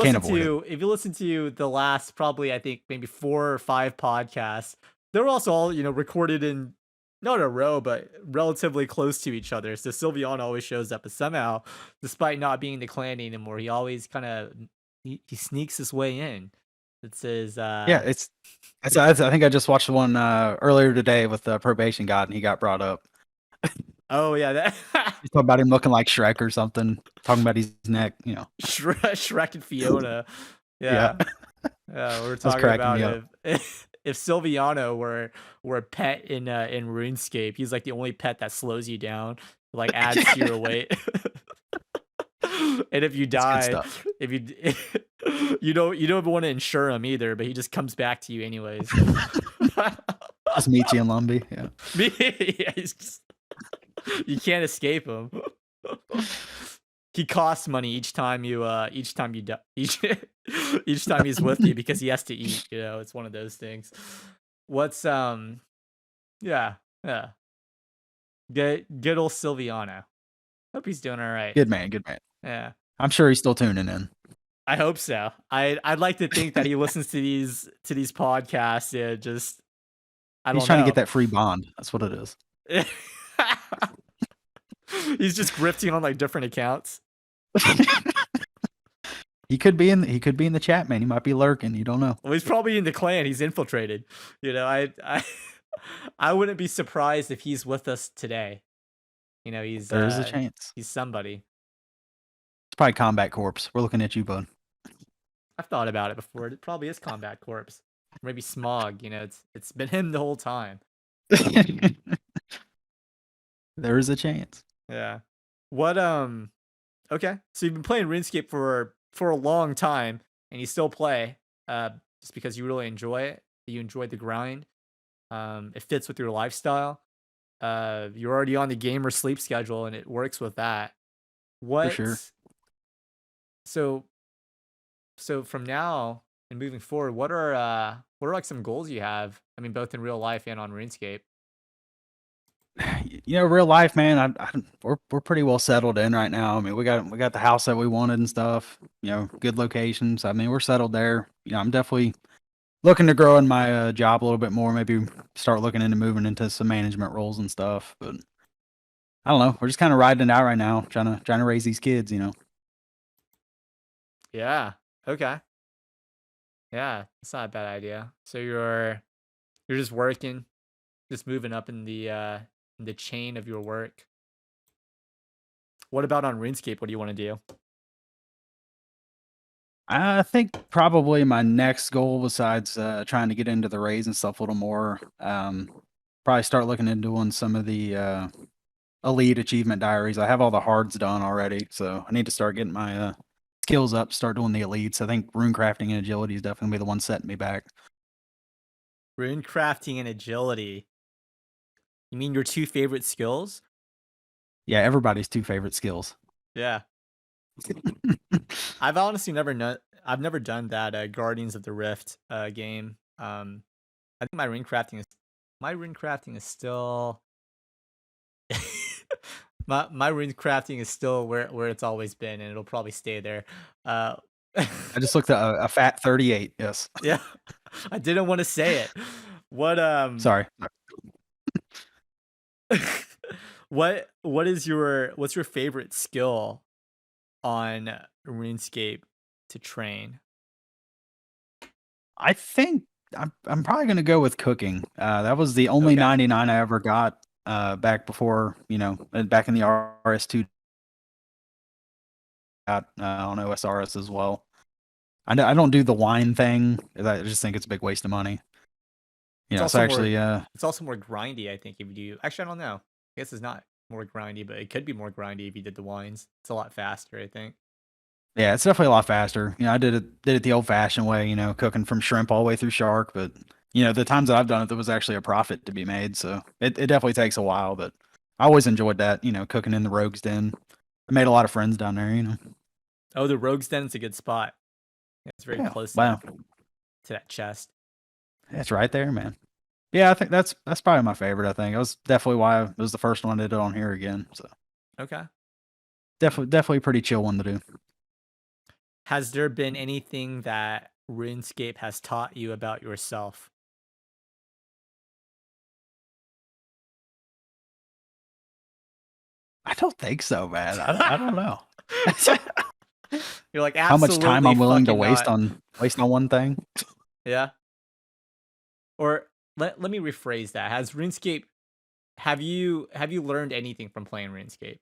can't avoid it. you listen to the last probably I think maybe 4 or 5 podcasts, they were also all, recorded in not a row, but relatively close to each other. So Sylveon always shows up, but somehow, despite not being in the clan anymore, he always kind of he sneaks his way in. It says, Yeah, I think I just watched the one earlier today with the probation god, and he got brought up. oh yeah, that He's talking about him looking like Shrek or something, talking about his neck. Shrek and Fiona. Yeah, Yeah. Yeah, we're that's talking cracking about me up. if Sylviano were a pet in RuneScape, he's like the only pet that slows you down, like adds to your weight. And if you That's good die, stuff. if you you don't want to insure him either, but he just comes back to you anyways. Just Michi and Lumby. Yeah. Yeah, you can't escape him. He costs money each time you each time he's with you because he has to eat. It's one of those things. What's yeah, yeah. Good old Silviano. Hope he's doing all right. Good man. Good man. Yeah, I'm sure he's still tuning in. I hope so. I'd like to think that he listens to these podcasts. Yeah, just I He's don't trying to know. get that free bond. That's what it is. He's just grifting on like different accounts. He could be in the chat, man. He might be lurking. You don't know. Well, he's probably in the clan. He's infiltrated. I wouldn't be surprised if he's with us today. He's There is a chance. he's somebody. It's probably Combat Corpse. We're looking at you, bud. I've thought about it before. It probably is Combat Corpse. Maybe Smog. It's been him the whole time. There is a chance. Yeah. What okay. So you've been playing RuneScape for a long time and you still play just because you really enjoy it. You enjoy the grind. It fits with your lifestyle. You're already on the gamer sleep schedule and it works with that. For sure. So from now and moving forward, what are like some goals you have? I mean, both in real life and on RuneScape. Real life, man. We're pretty well settled in right now. I mean, we got the house that we wanted and stuff. Good locations. I mean, we're settled there. I'm definitely looking to grow in my job a little bit more. Maybe start looking into moving into some management roles and stuff. But I don't know. We're just kind of riding it out right now, trying to raise these kids. Yeah. Okay. Yeah, it's not a bad idea. So you're just working, just moving up in the chain of your work. What about on RuneScape? What do you want to do? I think probably my next goal, besides trying to get into the raids and stuff a little more, probably start looking into doing some of the elite achievement diaries. I have all the hards done already, so I need to start getting my skills up, start doing the elites. I think rune crafting and agility is definitely the one setting me back. Rune crafting and agility. You mean your 2 favorite skills? Yeah, everybody's 2 favorite skills. Yeah. I've honestly never done that Guardians of the Rift game. I think my rune crafting is still my rune crafting is still where it's always been, and it'll probably stay there. I just looked at a fat 38. Yes. Yeah, I didn't want to say it. What Sorry. what's your favorite skill on RuneScape to train? I think I'm probably gonna go with cooking. That was the only Okay. 99 I ever got back before, back in the RS2 got on OSRS as well. I don't do the wine thing. I just think it's a big waste of money. It's So also more actually, it's also more grindy, I think, if you do. Actually, I don't know. I guess it's not more grindy, but it could be more grindy if you did the wines. It's a lot faster, I think. yeah, it's definitely a lot faster. I did it the old fashioned way, cooking from shrimp all the way through shark. But the times that I've done it, there was actually a profit to be made. So it definitely takes a while, but I always enjoyed that. Cooking in the Rogue's Den. I made a lot of friends down there. Oh, the Rogue's Den is a good spot. Yeah, it's very Yeah, close wow, to that chest. that's right there, man. Yeah, I think that's probably my favorite. I think it was definitely why it was the first one I did it on here again. So Okay. definitely a pretty chill one to do. Has there been anything that RuneScape has taught you about yourself? I don't think so, man. I don't know. You're like, How much time absolutely I'm willing to fucking waste not. on one thing? Yeah. Or let me rephrase that. Has RuneScape have you learned anything from playing RuneScape?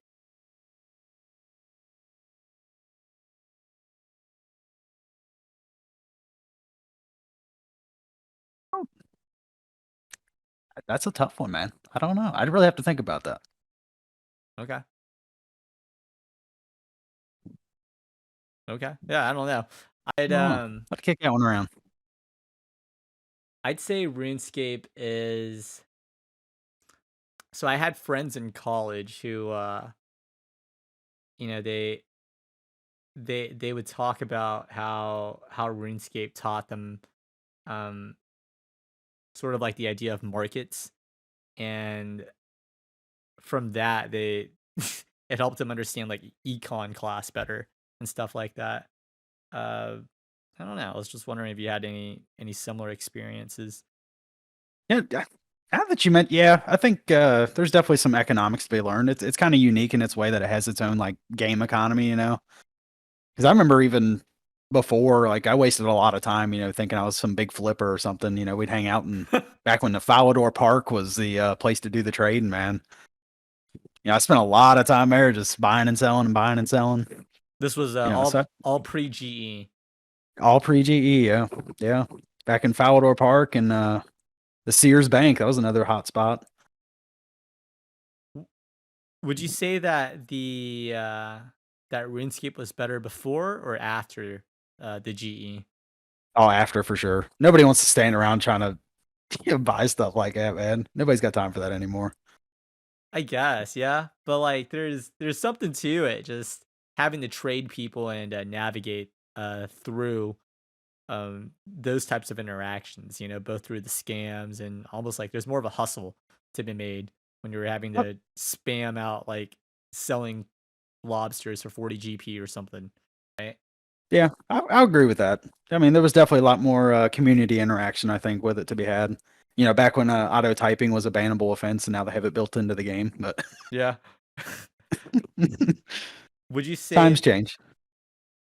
That's a tough one, man. I don't know. I'd really have to think about that. Okay. Okay. Yeah, I don't know. I'd I don't know. um I'd kick that one around. I'd say RuneScape is so I had friends in college who you know, they would talk about how RuneScape taught them um sort of like the idea of markets, and from that they it helped them understand like econ class better and stuff like that. Uh I don't know. I was just wondering if you had any similar experiences. Yeah, now that you meant, yeah, I think there's definitely some economics to be learned. It's kind of unique in its way that it has its own like game economy, Because I remember even before, like I wasted a lot of time, thinking I was some big flipper or something. We'd hang out and back when the Falador Park was the place to do the trading, man. I spent a lot of time there just buying and selling and buying and selling. This was So all pre GE. all pre GE, yeah, yeah. Back in Falador Park and the Sears Bank, that was another hot spot. Would you say that that RuneScape was better before or after the GE? Oh, after for sure. Nobody wants to stand around trying to buy stuff like that, man. Nobody's got time for that anymore. I guess, yeah. But like there's something to it, just having to trade people and navigate through those types of interactions, both through the scams and almost like there's more of a hustle to be made when you're having Oh, to spam out like selling lobsters for 40 GP or something, right? yeah, I agree with that. I mean, there was definitely a lot more community interaction, I think, with it to be had. Back when auto typing was a bannable offense, and now they have it built into the game. But Yeah. Would you times say change.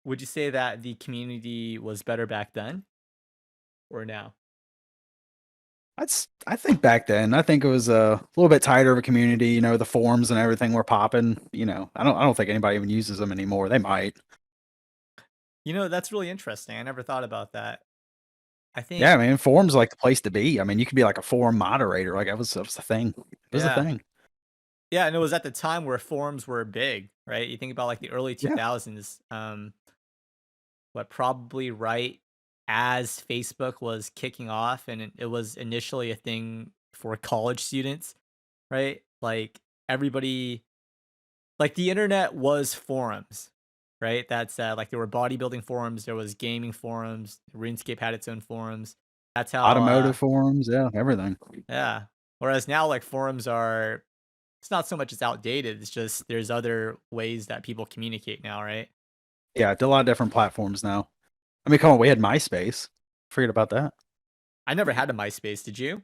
that the community was better back then or now? I think back then, I think it was a little bit tighter of a community. The forums and everything were popping. I don't think anybody even uses them anymore. They might. That's really interesting. I never thought about that. I Yeah, think, I mean, forums are like the place to be. I mean, you could be like a forum moderator. Like that was the thing. It was the yeah. thing. Yeah, and it was at the time where forums were big, right? You think about like the early Yeah. 2000s, what probably right as Facebook was kicking off and it was initially a thing for college students, right? Like everybody like the internet was forums, right? That's like there were bodybuilding forums, there was gaming forums, RuneScape had its own forums. That's how Automotive forums, yeah, everything. yeah. Whereas now like forums are it's not so much it's outdated, it's just there's other ways that people communicate now, right? Yeah, a lot of different platforms now. I mean, come on, we had MySpace. Forget about that. I never had a MySpace, did you?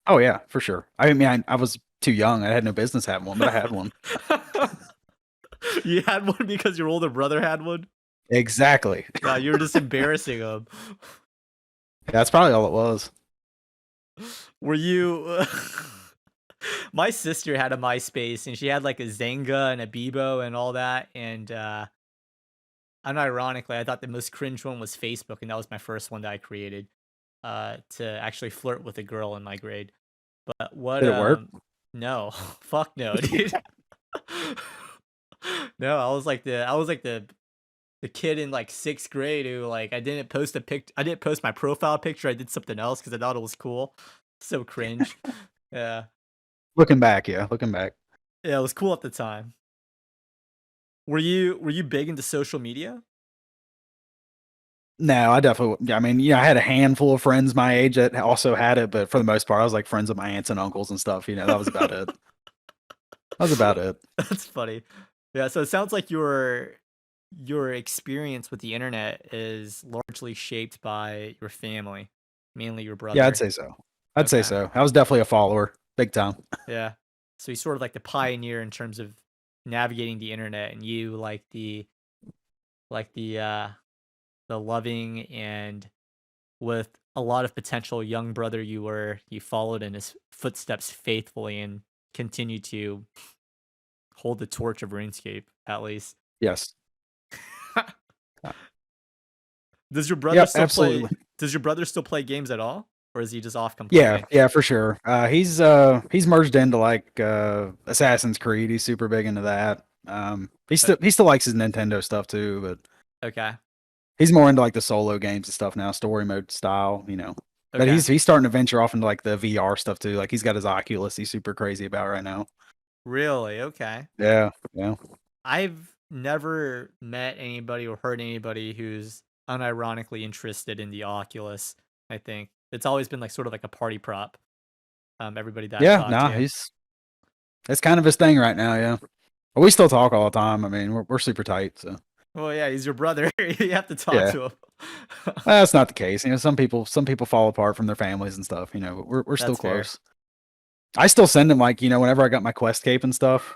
Oh yeah, for sure. I mean, I was too young. I had no business having one, but I had one. You had one because your older brother had one? Exactly. No, you were just embarrassing him. That's probably all it was. Were you? My sister had a MySpace, and she had like a Zynga and a Bebo and all that. And unironically, I thought the most cringe one was Facebook, and that was my first one that I created to actually flirt with a girl in my grade. But what? Did it work? No, fuck no, dude. No, I was like the kid in like 6th grade who like I didn't post my profile picture. I did something else because I thought it was cool. So cringe. Yeah. Looking back, yeah, looking back. Yeah, it was cool at the time. Were you big into social media? No, I definitely. I mean, yeah, I had a handful of friends my age that also had it, but for the most part, I was like friends with my aunts and uncles and stuff. That was about it. That was about it. That's funny. Yeah, so it sounds like your experience with the internet is largely shaped by your family, mainly your Yeah, I'd brother. say so. I'd say Okay. so. I was definitely a follower, big time. Yeah. So he's sort of like the pioneer in terms of navigating the internet, and you like the loving and with a lot of potential young brother you followed in his footsteps faithfully and continue to hold the torch of RuneScape at least. Yes. Does your brother Yep, still play? absolutely. Does your brother still play games at all, or is he just off Yeah, completely? yeah, for sure. He's merged into like Assassin's Creed. He's super big into that. He still likes his Nintendo stuff too, but Okay, he's more into like the solo games and stuff now, story mode style. But okay, he's starting to venture off into like the VR stuff too. Like he's got his Oculus he's super crazy about right now. really? Okay. Yeah, yeah. I've never met anybody or heard anybody who's unironically interested in the Oculus. I think it's always been like sort of like a party prop. Everybody that I've Yeah, talked nah, to. that's kind of his thing right now, yeah. But we still talk all the time. I mean, we're super tight, so Well, yeah, he's your brother. You have to talk yeah. to him. That's not the case. Some people fall apart from their families and stuff, but we're still That's fair. close. I still send him like, whenever I got my quest cape and stuff.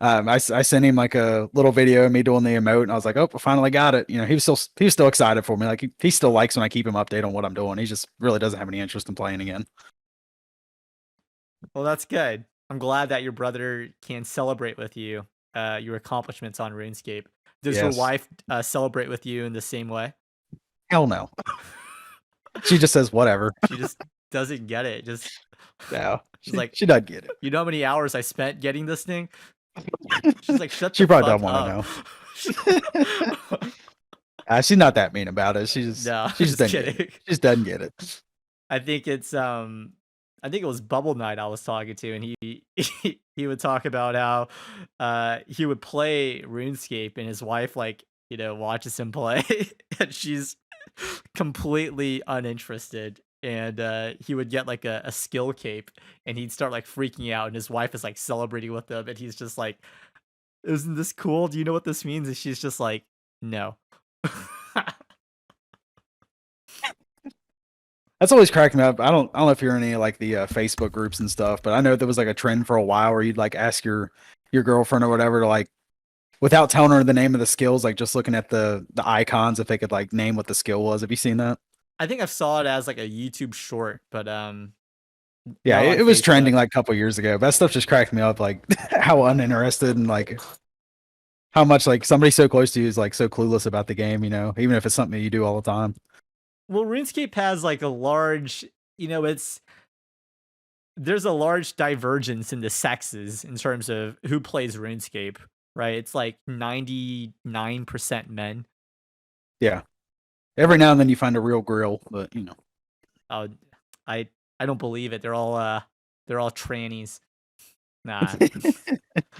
I sent him like a little video of me doing the emote, and I was like, "Oh, I finally got it." He was still excited for me. Like he still likes when I keep him updated on what I'm doing. He just really doesn't have any interest in playing again. Well, that's good. I'm glad that your brother can celebrate with you your accomplishments on RuneScape. Does your Yes. wife celebrate with you in the same way? Hell no. She just says whatever. She just doesn't get it. Just No, she's she like, she doesn't get it. you know how many hours I spent getting this thing? She's like, shut She the probably fuck doesn't want up. to know. She's not that mean about it. She just No, she just just doesn't get it. kidding. She just doesn't get it. I think I think it was Bubble Knight I was talking to, and he would talk about how he would play RuneScape, and his wife watches him play, and she's completely uninterested. And he would get like a skill cape, and he'd start like freaking out, and his wife is like celebrating with him, and he's just like, "Isn't this cool? Do you know what this means?" And she's just like, "No." That's always cracked me up. I don't know if you're in any like the Facebook groups and stuff, but I know there was like a trend for a while where you'd like ask your girlfriend or whatever to like without telling her the name of the skills, like just looking at the icons if they could like name what the skill was. Have you seen that? I think I saw it as like a YouTube short, but Yeah, not it, on it was Facebook. trending like a couple years ago. But that stuff just cracked me up, like how uninterested and like how much like somebody so close to you is like so clueless about the game, even if it's something that you do all the time. Well, RuneScape has like a large, there's a large divergence in the sexes in terms of who plays RuneScape, right? It's like 99% men. Yeah. Every now and then you find a real grill, but Oh, I I don't believe it. They're all trannies. Nah, I'm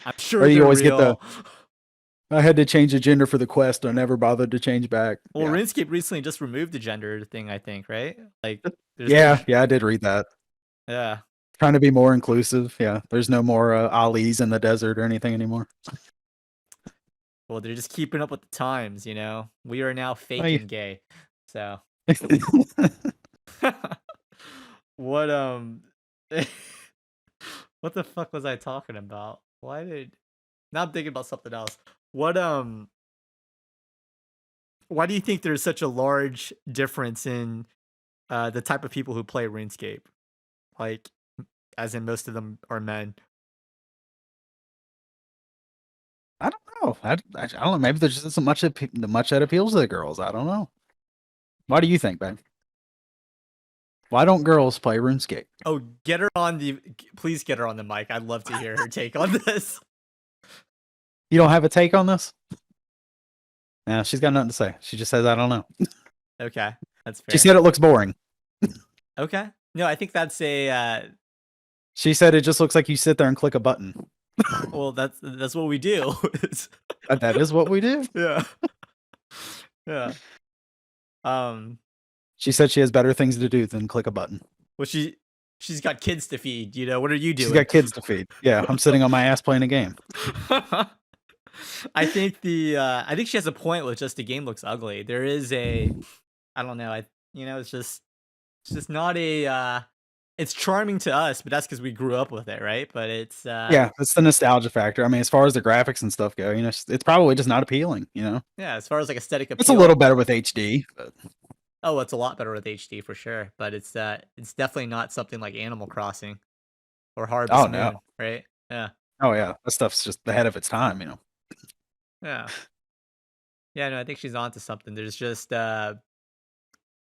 or sure you they're always get the real. I had to change the gender for the quest. I never bothered to change back. Well, Yeah. RuneScape recently just removed the gender thing, I think, right? Like there's no Yeah, yeah, I did read that. yeah. Trying to be more inclusive. Yeah. There's no more Ali's in the desert or anything anymore. Well, they're just keeping up with the times, you know. We are now fake I- and gay. So what what the fuck was I talking about? Now I'm thinking about something else. What why do you think there's such a large difference in the type of people who play RuneScape? Like, as in most of them are men. I don't know. I don't know. Maybe there just isn't much that appeals to the girls. I don't know. Why do you think, Ben? Why don't girls play RuneScape? Oh, please get her on the mic. I'd love to hear her take on this. You don't have a take on this? Yeah, she's got nothing to say. She just says, I don't know. Okay, that's fair. She said it looks boring. Okay. No, I think that's a She said it just looks like you sit there and click a button. well, that's what we do. That is what we do. Yeah. Yeah. Um, She said she has better things to do than click a button. well, she's got kids to feed. What are you doing? She's got kids to feed. Yeah, I'm sitting on my ass playing a game. I think I think she has a point with just the game looks ugly. There is I don't know. It's just not it's charming to us, but that's because we grew up with it, right? But it's Yeah, it's the nostalgia factor. I mean, as far as the graphics and stuff go, it's probably just not appealing. yeah. As far as like aesthetic appeal, It's a little better with HD. But... Oh, it's a lot better with HD for sure. But it's definitely not something like Animal Crossing or Harvest Moon, no. right? Yeah. Oh yeah, that stuff's just ahead of its time. Yeah. Yeah, no, I think she's onto something. There's just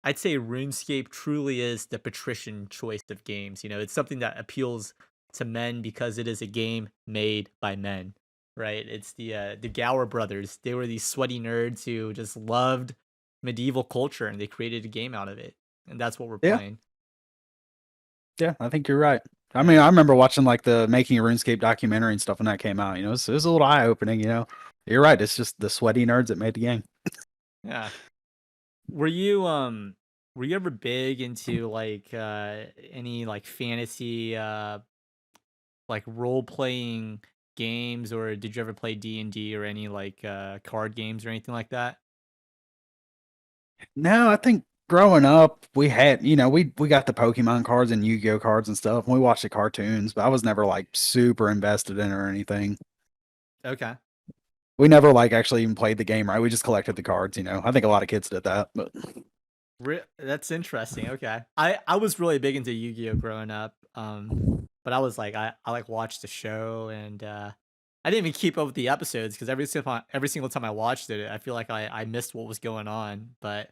I'd say RuneScape truly is the patrician choice of games. It's something that appeals to men because it is a game made by men, right? It's the Gower brothers. They were these sweaty nerds who just loved medieval culture and they created a game out of it. And that's what we're playing. Yeah, I think you're right. I mean, I remember watching like the Making a RuneScape documentary and stuff when that came out. It was a little eye opening. You're right. It's just the sweaty nerds that made the game. Yeah. Were you ever big into like any like fantasy like role playing games, or did you ever play D&D or any like card games or anything like that? No, I think growing up we had, we got the Pokemon cards and Yu-Gi-Oh cards and stuff, and we watched the cartoons, but I was never like super invested in it or anything. Okay. We never like actually even played the game, right? We just collected the cards, I think a lot of kids did that, but That's interesting. Okay. I was really big into Yu-Gi-Oh growing up. But I was like I like watched the show, and I didn't even keep up with the episodes because every single time I watched it, I feel like I missed what was going on. But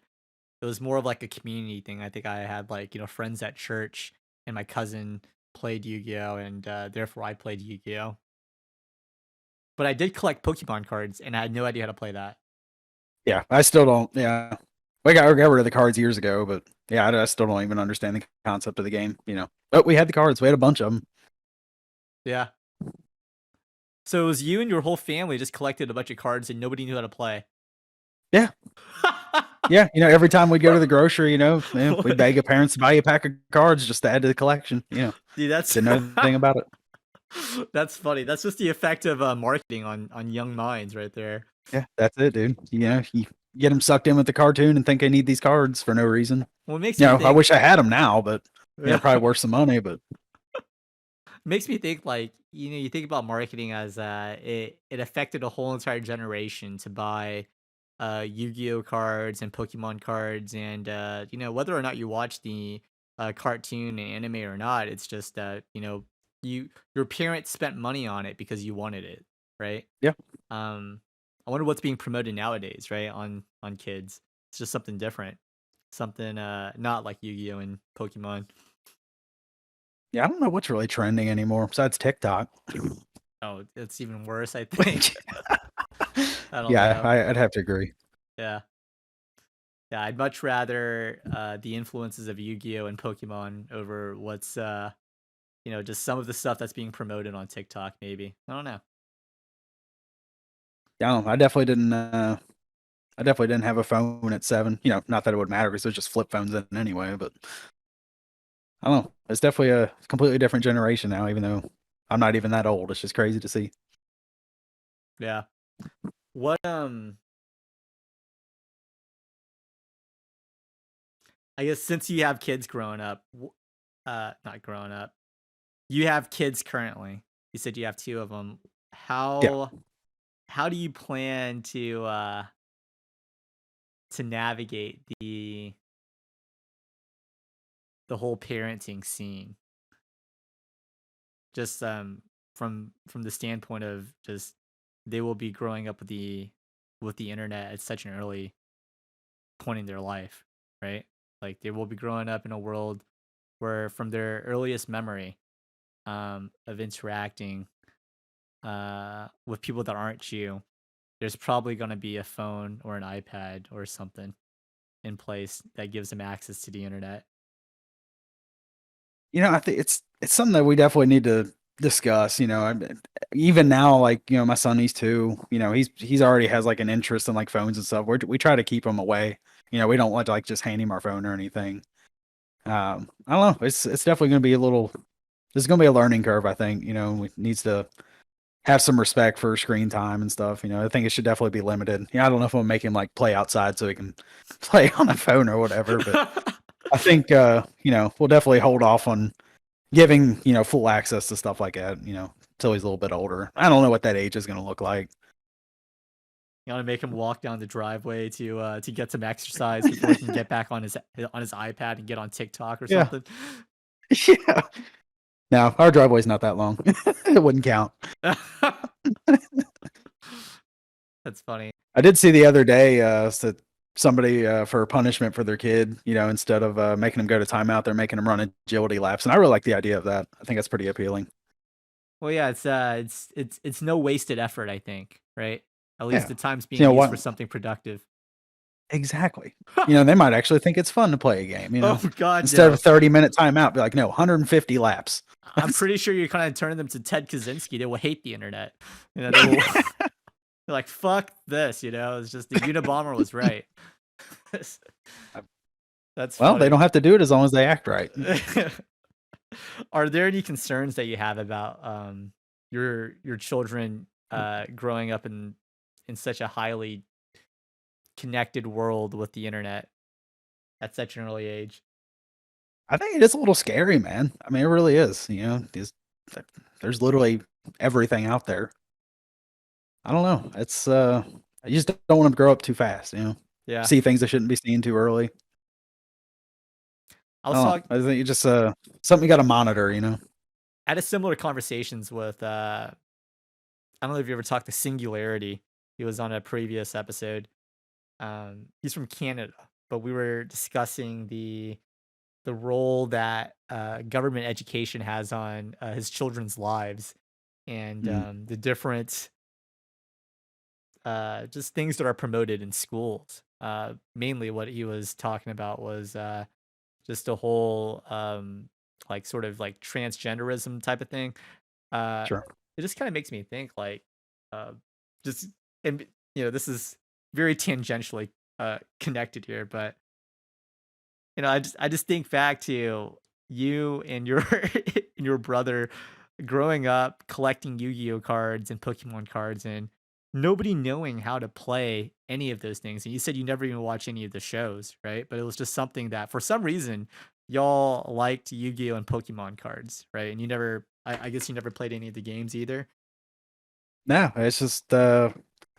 it was more of like a community thing. I think I had like, friends at church, and my cousin played Yu-Gi-Oh, and therefore I played Yu-Gi-Oh. But I did collect Pokemon cards, and I had no idea how to play that. yeah, I still don't. Yeah, we got rid of the cards years ago, but yeah, I still don't even understand the concept of the game. But we had the cards. We had a bunch of them. Yeah. So it was you and your whole family just collected a bunch of cards, and nobody knew how to play. Yeah. Yeah, every time we'd go to the grocery, we'd beg your parents to buy you a pack of cards just to add to the collection. Dude, that's Didn't know anything about it. That's funny. That's just the effect of marketing on young minds right there. Yeah, that's it, dude. You get them sucked in with the cartoon and think I need these cards for no reason. Well, it makes me I think, wish I had them now, but probably worth some money. But makes me think like, you think about marketing as it affected a whole entire generation to buy Yu-Gi-Oh cards and Pokemon cards, and whether or not you watch the cartoon and anime or not, it's just your parents spent money on it because you wanted it, right? Yeah. I wonder what's being promoted nowadays, right? On kids. It's just something different. Something not like Yu-Gi-Oh and Pokemon. yeah, I don't know what's really trending anymore besides TikTok. Oh, it's even worse, I think. I don't Yeah, know. I'd have to agree. Yeah. Yeah, I'd much rather the influences of Yu-Gi-Oh and Pokemon over what's just some of the stuff that's being promoted on TikTok, maybe. I don't know. Yeah, I definitely didn't. I definitely didn't have a phone at 7. Not that it would matter because there's just flip phones in anyway. But I don't know. It's definitely a completely different generation now. Even though I'm not even that old, it's just crazy to see. Yeah. What I guess since you have kids growing up, not growing up. You have kids currently. You said you have 2 of them. Yeah. How do you plan to navigate the whole parenting scene? Just from the standpoint of just they will be growing up with the internet at such an early point in their life, right? Like they will be growing up in a world where from their earliest memory of interacting with people that aren't you, there's probably going to be a phone or an iPad or something in place that gives them access to the internet. I think it's something that we definitely need to discuss. Even now, like my son, he's 2. He's already has like an interest in like phones and stuff. We try to keep him away. We don't want to like just hand him our phone or anything. I don't know. It's definitely going to be a little. This is going to be a learning curve. I think. We needs to have some respect for screen time and stuff. I think it should definitely be limited. I don't know if I'm making him like play outside so he can play on the phone or whatever, but I think we'll definitely hold off on giving full access to stuff like that. Until he's a little bit older. I don't know what that age is going to look like. You want to make him walk down the driveway to get some exercise before he can get back on his iPad and get on TikTok or Yeah. something. Yeah. No, our driveway's not that long. It wouldn't count. That's funny. I did see the other day that somebody for punishment for their kid, instead of making them go to timeout, they're making them run agility laps, and I really like the idea of that. I think that's pretty appealing. Well, yeah, it's no wasted effort, I think, right? At least Yeah. the time's being used what? for something productive. Exactly. They might actually think it's fun to play a game. Oh God, instead no. of a 30-minute timeout, be like, no, 150 laps. I'm pretty sure you're kind of turning them to Ted Kaczynski. They will hate the internet. They will, they're like, fuck this. It's just the Unabomber was right. That's well, funny. they don't have to do it as long as they act right. Are there any concerns that you have about your children growing up in such a highly connected world with the internet at such an early age? I think it is a little scary, man. I mean, it really is. There's literally everything out there. I don't know. It's I just don't want them to grow up too fast. Yeah. See things they shouldn't be seeing too early. I think it's just something you got to monitor. I had a similar conversations with I don't know if you ever talked to Singularity. He was on a previous episode. He's from Canada, but we were discussing the role that government education has on his children's lives and the different just things that are promoted in schools. Mainly what he was talking about was just a whole like sort of like transgenderism type of thing. Sure. It just kind of makes me think like just, and this is very tangentially connected here, but I just think back to you and your and your brother growing up collecting Yu-Gi-Oh cards and Pokemon cards and nobody knowing how to play any of those things. And you said you never even watched any of the shows, right? But it was just something that for some reason y'all liked Yu-Gi-Oh and Pokemon cards, right? And you never, I guess you never played any of the games either. No, it's just no,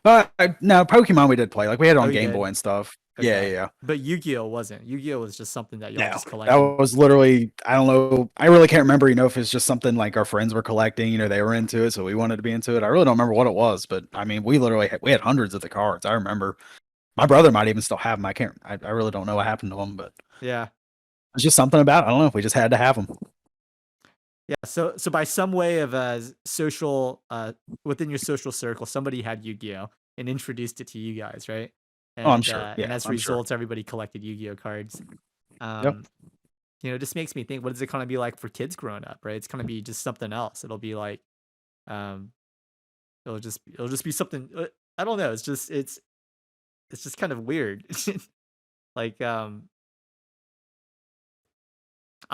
Pokemon we did play. Like we had it on Game Boy and stuff. Okay. Yeah. But Yu-Gi-Oh wasn't. Yu-Gi-Oh was just something that y'all just That collected. was literally, I don't know. I really can't remember, if it's just something like our friends were collecting, they were into it, so we wanted to be into it. I really don't remember what it was, but I mean, we had hundreds of the cards. I remember my brother might even still have them. I really don't know what happened to them, but yeah, it's just something about it. I don't know. We just had to have them. Yeah, so by some way of social within your social circle, somebody had Yu-Gi-Oh and introduced it to you guys, right? And, I'm sure. and as a result, everybody collected Yu-Gi-Oh cards. Yep. It just makes me think, what is it going to be like for kids growing up, right? It's going to be just something else. It'll be like, it'll just be something. I don't know. It's just kind of weird. Like, I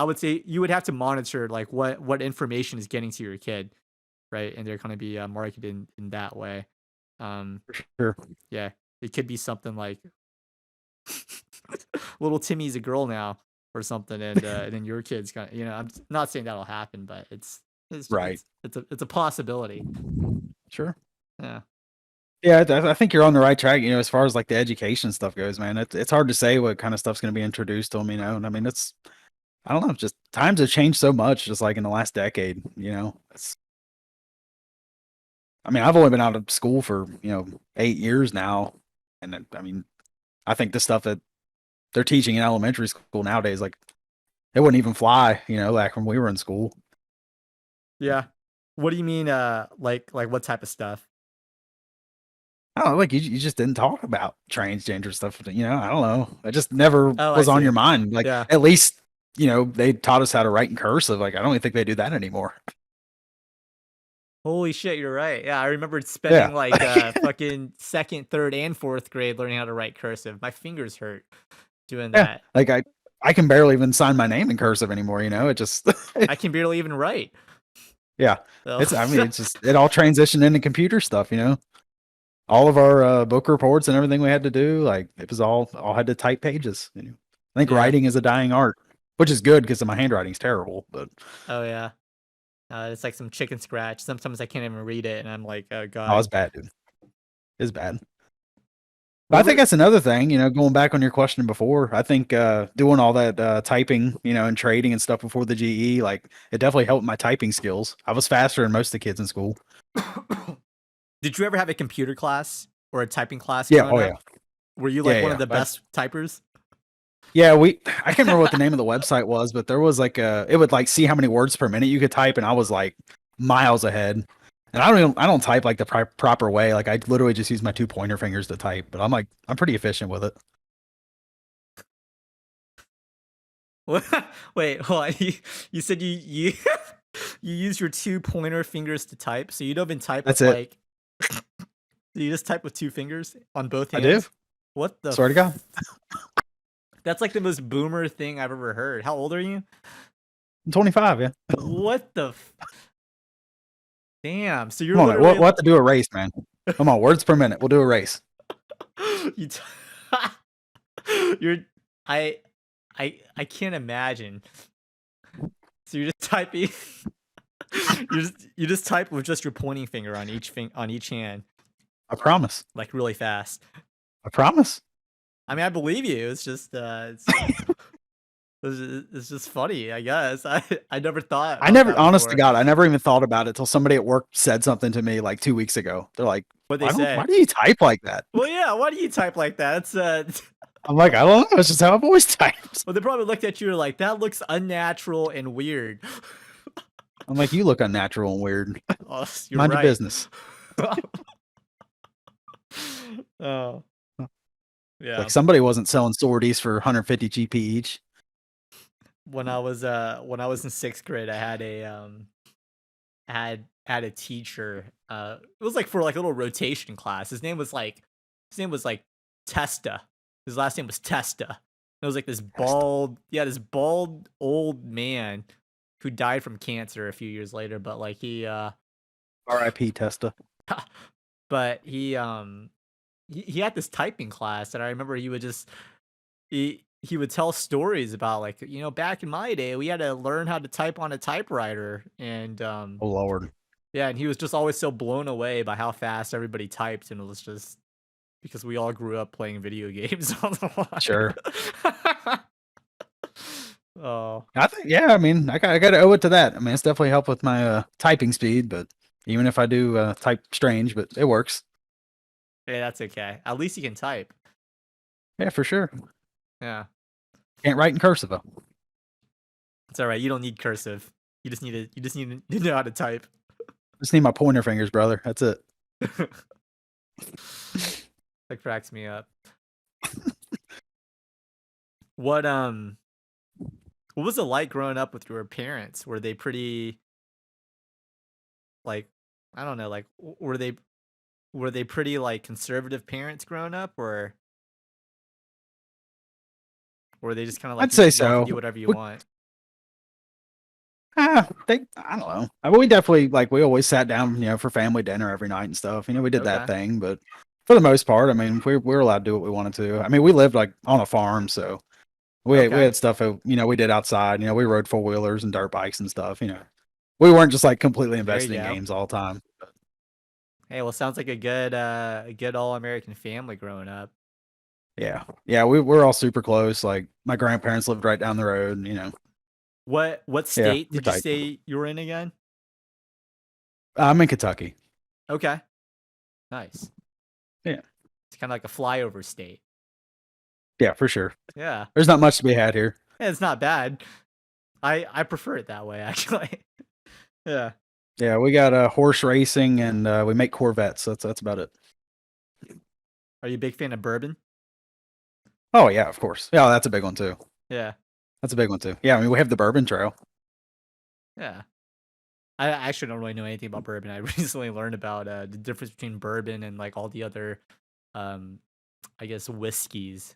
would say you would have to monitor like what information is getting to your kid, right? And they're going to be marketed in that way. For sure. Yeah, it could be something like little Timmy's a girl now. or something, and then your kids kind of, I'm not saying that'll happen, but it's Right. it's a possibility. Sure. Yeah. Yeah, I think you're on the right track. As far as like the education stuff goes, man, it's hard to say what kind of stuff's going to be introduced to them. And I mean, I don't know, just times have changed so much, just like in the last decade. I mean, I've only been out of school for 8 years now, and I mean, I think the stuff that they're teaching in elementary school nowadays, like it wouldn't even fly, like when we were in school. Yeah. What do you mean? Like what type of stuff? I don't know, like you just didn't talk about transgender stuff. I don't know. It just never was I on see. your mind. Like Yeah. at least, they taught us how to write in cursive. Like I don't even think they do that anymore. Holy shit, you're right. Yeah, I remember spending like fucking second, third, and fourth grade learning how to write cursive. My fingers hurt doing that. Like I can barely even sign my name in cursive anymore. It just I can barely even write. Yeah. So. It's just it all transitioned into computer stuff. All of our book reports and everything we had to do, like it was all had to type pages. I think writing is a dying art, which is good because my handwriting's terrible. But oh yeah, it's like some chicken scratch. Sometimes I can't even read it, and I'm like, oh god. Oh, it's bad, dude. It's bad. But I think that's another thing. Going back on your question before, I think doing all that typing, and trading and stuff before the GE, like it definitely helped my typing skills. I was faster than most of the kids in school. Did you ever have a computer class or a typing class? Yeah. Oh, yeah. Were you like one of the best typers? Yeah, I can't remember what the name of the website was, but there was like it would like see how many words per minute you could type, and I was like miles ahead. And I don't type like the proper way. Like I literally just use my 2 pointer fingers to type, but I'm pretty efficient with it. Wait, hold on. You said you you use your 2 pointer fingers to type, so you don't even type That's with it. like you just type with 2 fingers on both hands? I do. What the? Swear to God. That's like the most boomer thing I've ever heard. How old are you? I'm 25, yeah. What the? Damn. So you're Come on, literally we'll have to do a race, man. Come on, words per minute. We'll do a race. You're I can't imagine. So you're just typing. you just type with just your pointing finger on each hand. I promise. Like really fast. I promise. I mean, I believe you. It's just it's just funny, I guess. I never thought. Honest to God, I never even thought about it till somebody at work said something to me like 2 weeks ago. They're like, What'd they say? Why do you type like that? Well, yeah, why do you type like that? It's I'm like, I don't know. It's just how I've always typed. Well, they probably looked at you like, that looks unnatural and weird. I'm like, you look unnatural and weird. Oh, Mind your business. Oh. Yeah. Like somebody wasn't selling sorties for 150 GP each. When I was in 6th grade, I had a teacher. It was like for like a little rotation class. His name was like Testa. His last name was Testa. It was like this bald old man who died from cancer a few years later. But like he R.I.P. Testa. But he had this typing class, and I remember he would tell stories about like, back in my day we had to learn how to type on a typewriter, and Oh Lord. yeah, and he was just always so blown away by how fast everybody typed, and it was just because we all grew up playing video games on the line. Sure. Oh, I think, yeah, I mean, I got to owe it to that. I mean, it's definitely helped with my typing speed, but even if I do type strange, but it works. yeah, that's okay. At least you can type. Yeah, for sure. Yeah, Can't write in cursive though. it's all right. You don't need cursive. You just need to know how to type. Just need my pointer fingers, brother. That's it. That cracks me up. What was it like growing up with your parents? Were they pretty, like, I don't know, like were they pretty like conservative parents growing up, or were they just kind of like, I'd say you so. do whatever you want? I don't know. I mean, we definitely we always sat down, for family dinner every night and stuff. We did that thing, but for the most part, I mean, we're allowed to do what we wanted to. I mean, we lived like on a farm, so We Okay. had stuff, we did outside. We rode 4-wheelers and dirt bikes and stuff. We weren't just like completely There you invested in go. games all the time. Hey, well, sounds like a good all American family growing up. Yeah, we're all super close. Like my grandparents lived right down the road. What Yeah, state we're did you tight. say you were in again? I'm in Kentucky. Okay, nice. Yeah, It's kind of like a flyover state. yeah, for sure. Yeah, There's not much to be had here. it's not bad. I prefer it that way actually. Yeah. Yeah, we got horse racing and we make Corvettes. That's about it. Are you a big fan of bourbon? Oh yeah, of course. Yeah, that's a big one too. Yeah. That's a big one too. Yeah, I mean we have the Bourbon Trail. Yeah. I actually don't really know anything about bourbon. I recently learned about the difference between bourbon and like all the other, um, I guess whiskeys.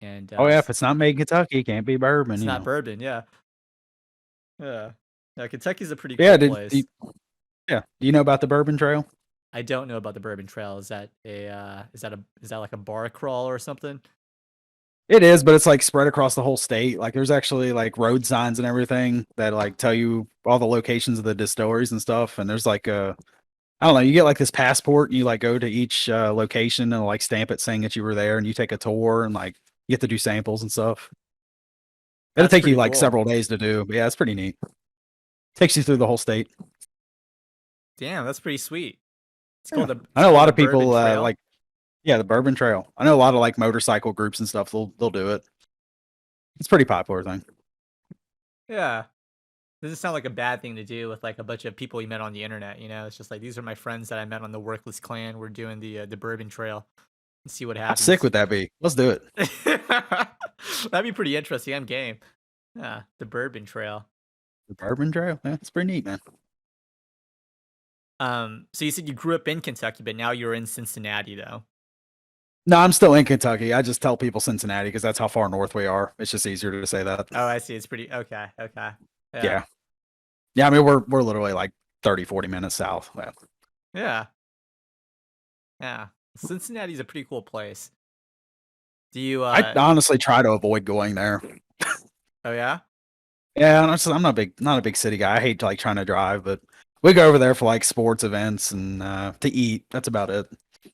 And Oh yeah, if it's not made in Kentucky, it can't be bourbon. it's not bourbon. Yeah. Yeah. Yeah. Kentucky's a pretty Yeah, cool place. yeah. Do you know about the Bourbon Trail? I don't know about the Bourbon Trail. Is that like a bar crawl or something? It is, but it's like spread across the whole state. Like there's actually like road signs and everything that like tell you all the locations of the distilleries and stuff. And there's like I don't know, you get like this passport and you like go to each location and like stamp it saying that you were there and you take a tour and like you get to do samples and stuff. It'll That's take you pretty like cool. several days to do, but yeah, it's pretty neat. Takes you through the whole state. Damn, that's pretty sweet. It's Yeah. called the. I know a lot of the Bourbon people Trail? like the Bourbon Trail. I know a lot of like motorcycle groups and stuff. They'll do it. It's a pretty popular thing. Yeah. Doesn't sound like a bad thing to do with like a bunch of people you met on the internet. It's just like these are my friends that I met on the Workless Clan. We're doing the Bourbon Trail. And see what How happens. sick would that be? Let's do it. That'd be pretty interesting. I'm game. Yeah, the Bourbon Trail. The Bourbon Trail. Yeah, it's pretty neat, man. So you said you grew up in Kentucky, but now you're in Cincinnati, though. No, I'm still in Kentucky. I just tell people Cincinnati because that's how far north we are. It's just easier to say that. Oh, I see. It's pretty okay. Okay. Yeah. Yeah, I mean we're literally like 30, 40 minutes south. Yeah. Yeah. Yeah. Cincinnati's a pretty cool place. Do you I honestly try to avoid going there. Oh yeah? Yeah, I'm not a big city guy. I hate like trying to drive, but we go over there for like sports events and to eat. That's about it.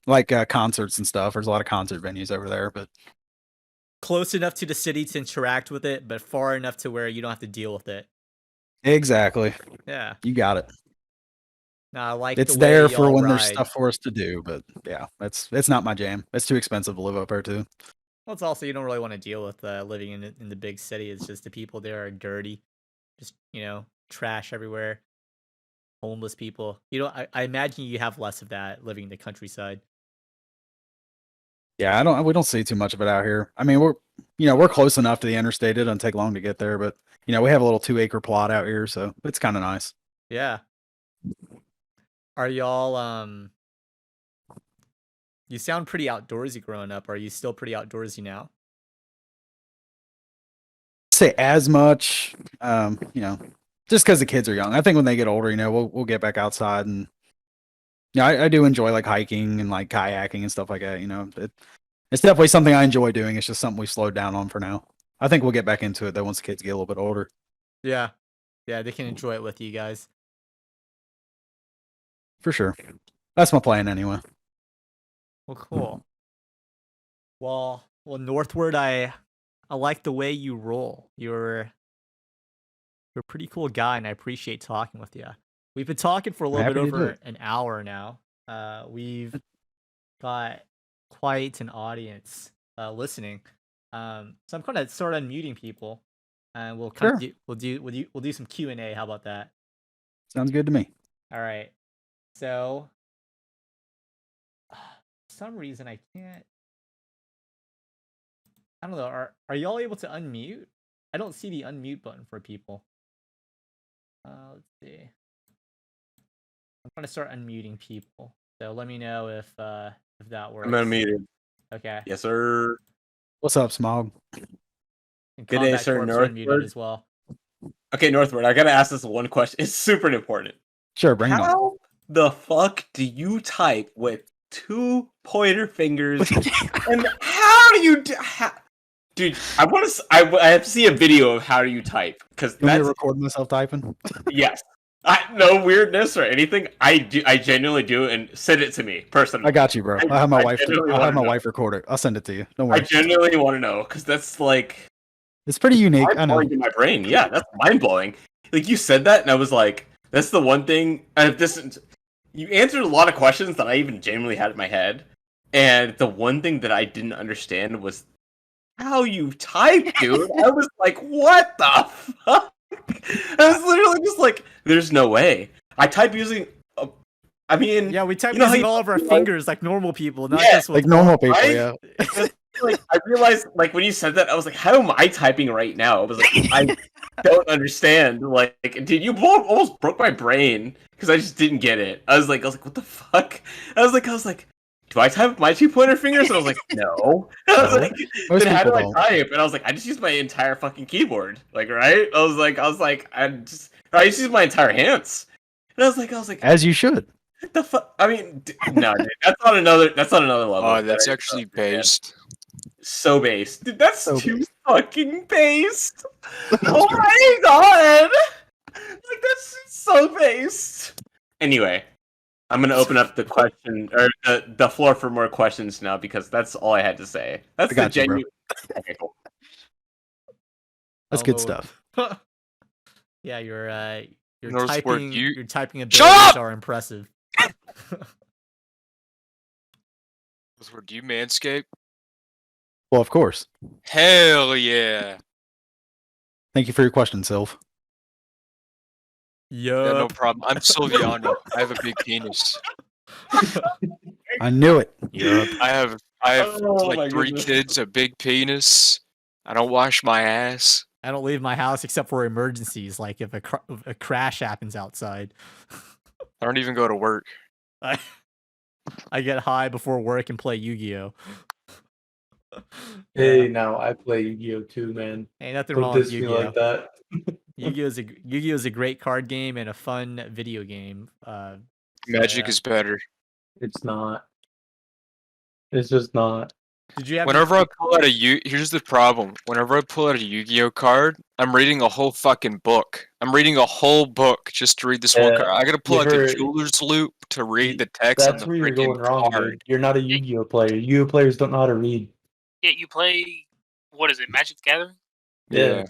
Like concerts and stuff. There's a lot of concert venues over there, but Close enough to the city to interact with it, but far enough to where you don't have to deal with it. exactly. Yeah. You got it. No, I like It's the way there for y'all when there's ride. stuff for us to do, but yeah, it's not my jam. It's too expensive to live up there too. Well, it's also you don't really want to deal with living in the big city. It's just the people there are dirty, just trash everywhere, homeless people. I imagine you have less of that living in the countryside. Yeah, we don't see too much of it out here. I mean, we're close enough to the interstate. It doesn't take long to get there, but we have a little 2-acre plot out here, so it's kind of nice. Yeah. Are y'all You sound pretty outdoorsy growing up. Are you still pretty outdoorsy now? Say as much, just because the kids are young. I think when they get older, we'll get back outside and I do enjoy like hiking and like kayaking and stuff like that. It's definitely something I enjoy doing. It's just something we've slowed down on for now. I think we'll get back into it though once the kids get a little bit older. Yeah. Yeah, they can enjoy it with you guys. For sure. That's my plan anyway. Well, cool. Well, Northward, I like the way you roll. You're a pretty cool guy, and I appreciate talking with you. We've been talking for a little bit happy to do over it. an hour now. We've got quite an audience listening. So I'm gonna start unmuting people, and we'll kind Sure. of we'll do some Q&A. How about that? Sounds good to me. All right. So, for some reason I can't. I don't know. Are y'all able to unmute? I don't see the unmute button for people. Let's see. I'm gonna start unmuting people. So let me know if that works. I'm unmuted. Okay. Yes, sir. What's up, Smog? And Good day, Combat sir, Corp's unmuted Northward. as well. Okay, Northward, I gotta ask this one question. It's super important. Sure, bring it on. How the fuck do you type with 2 pointer fingers? And how do you Dude, I have to see a video of how you type because You want me that's to record myself typing? yes. No weirdness or anything. I genuinely do, and send it to me personally. I got you, bro. I'll have my wife. genuinely I'll have my wanna know. wife record it. I'll send it to you. Don't I worry. genuinely want to know because that's like It's pretty unique. I know. mind-blowing in my brain. Yeah, that's mind blowing. Like you said that, and I was like, that's the one thing. You answered a lot of questions that I even genuinely had in my head, and the one thing that I didn't understand was how you type, dude. I was like, what the fuck? I was literally just like, there's no way. I type using. Yeah, we type you know how using you- all of our fingers like normal people, not Yeah, just with Like normal people, right? yeah. Like I realized, like when you said that, I was like, "How am I typing right now?" I was like, "I don't understand." Like, dude, you almost broke my brain because I just didn't get it. I was like, "What the fuck?" I was like, "Do I type with my 2-pointer fingers?" And I was like, "No." I was No. like, Most "Then how do people I don't. type?" And I was like, "I just use my entire fucking keyboard." Like, right? I I just use my entire hands. And I was like, As you should. what the fuck? I mean, no, dude, that's on another level. Oh, that's That I actually don't understand. based. So based. Dude, that's So too fucking based. Oh my god! Like, that's so based. Anyway, I'm gonna open up the question, or the floor for more questions now, because that's all I had to say. That's I got the you, bro. genuine. Okay, cool. That's good stuff. Yeah, your Northward, your typing Shut abilities up! are impressive. Do you manscape? Well, of course. Hell yeah. Thank you for your question, Sylv. Yeah, no Yup. problem. I'm Silviano. I have a big penis. I knew it. Yup. I have Oh my like 3 goodness. kids, a big penis. I don't wash my ass. I don't leave my house except for emergencies, like if a crash happens outside. I don't even go to work. I get high before work and play Yu-Gi-Oh. Hey, now I play Yu-Gi-Oh too, man. Ain't nothing Don't wrong with diss me Yu-Gi-Oh. like that. Yu-Gi-Oh is a great card game and a fun video game. Magic yeah. is better. It's not. It's just not. Did you have? Whenever I pull out here's the problem. Whenever I pull out a Yu-Gi-Oh card, I'm reading a whole fucking book. I'm reading a whole book just to read this one Yeah, card. I gotta pull you out the heard- jeweler's loop to read the text on That's the where you're freaking going wrong, card. dude. You're not a Yu-Gi-Oh player. Yu-Gi-Oh players don't know how to read. Yeah, you play. What is it? Magic the Gathering? Yeah.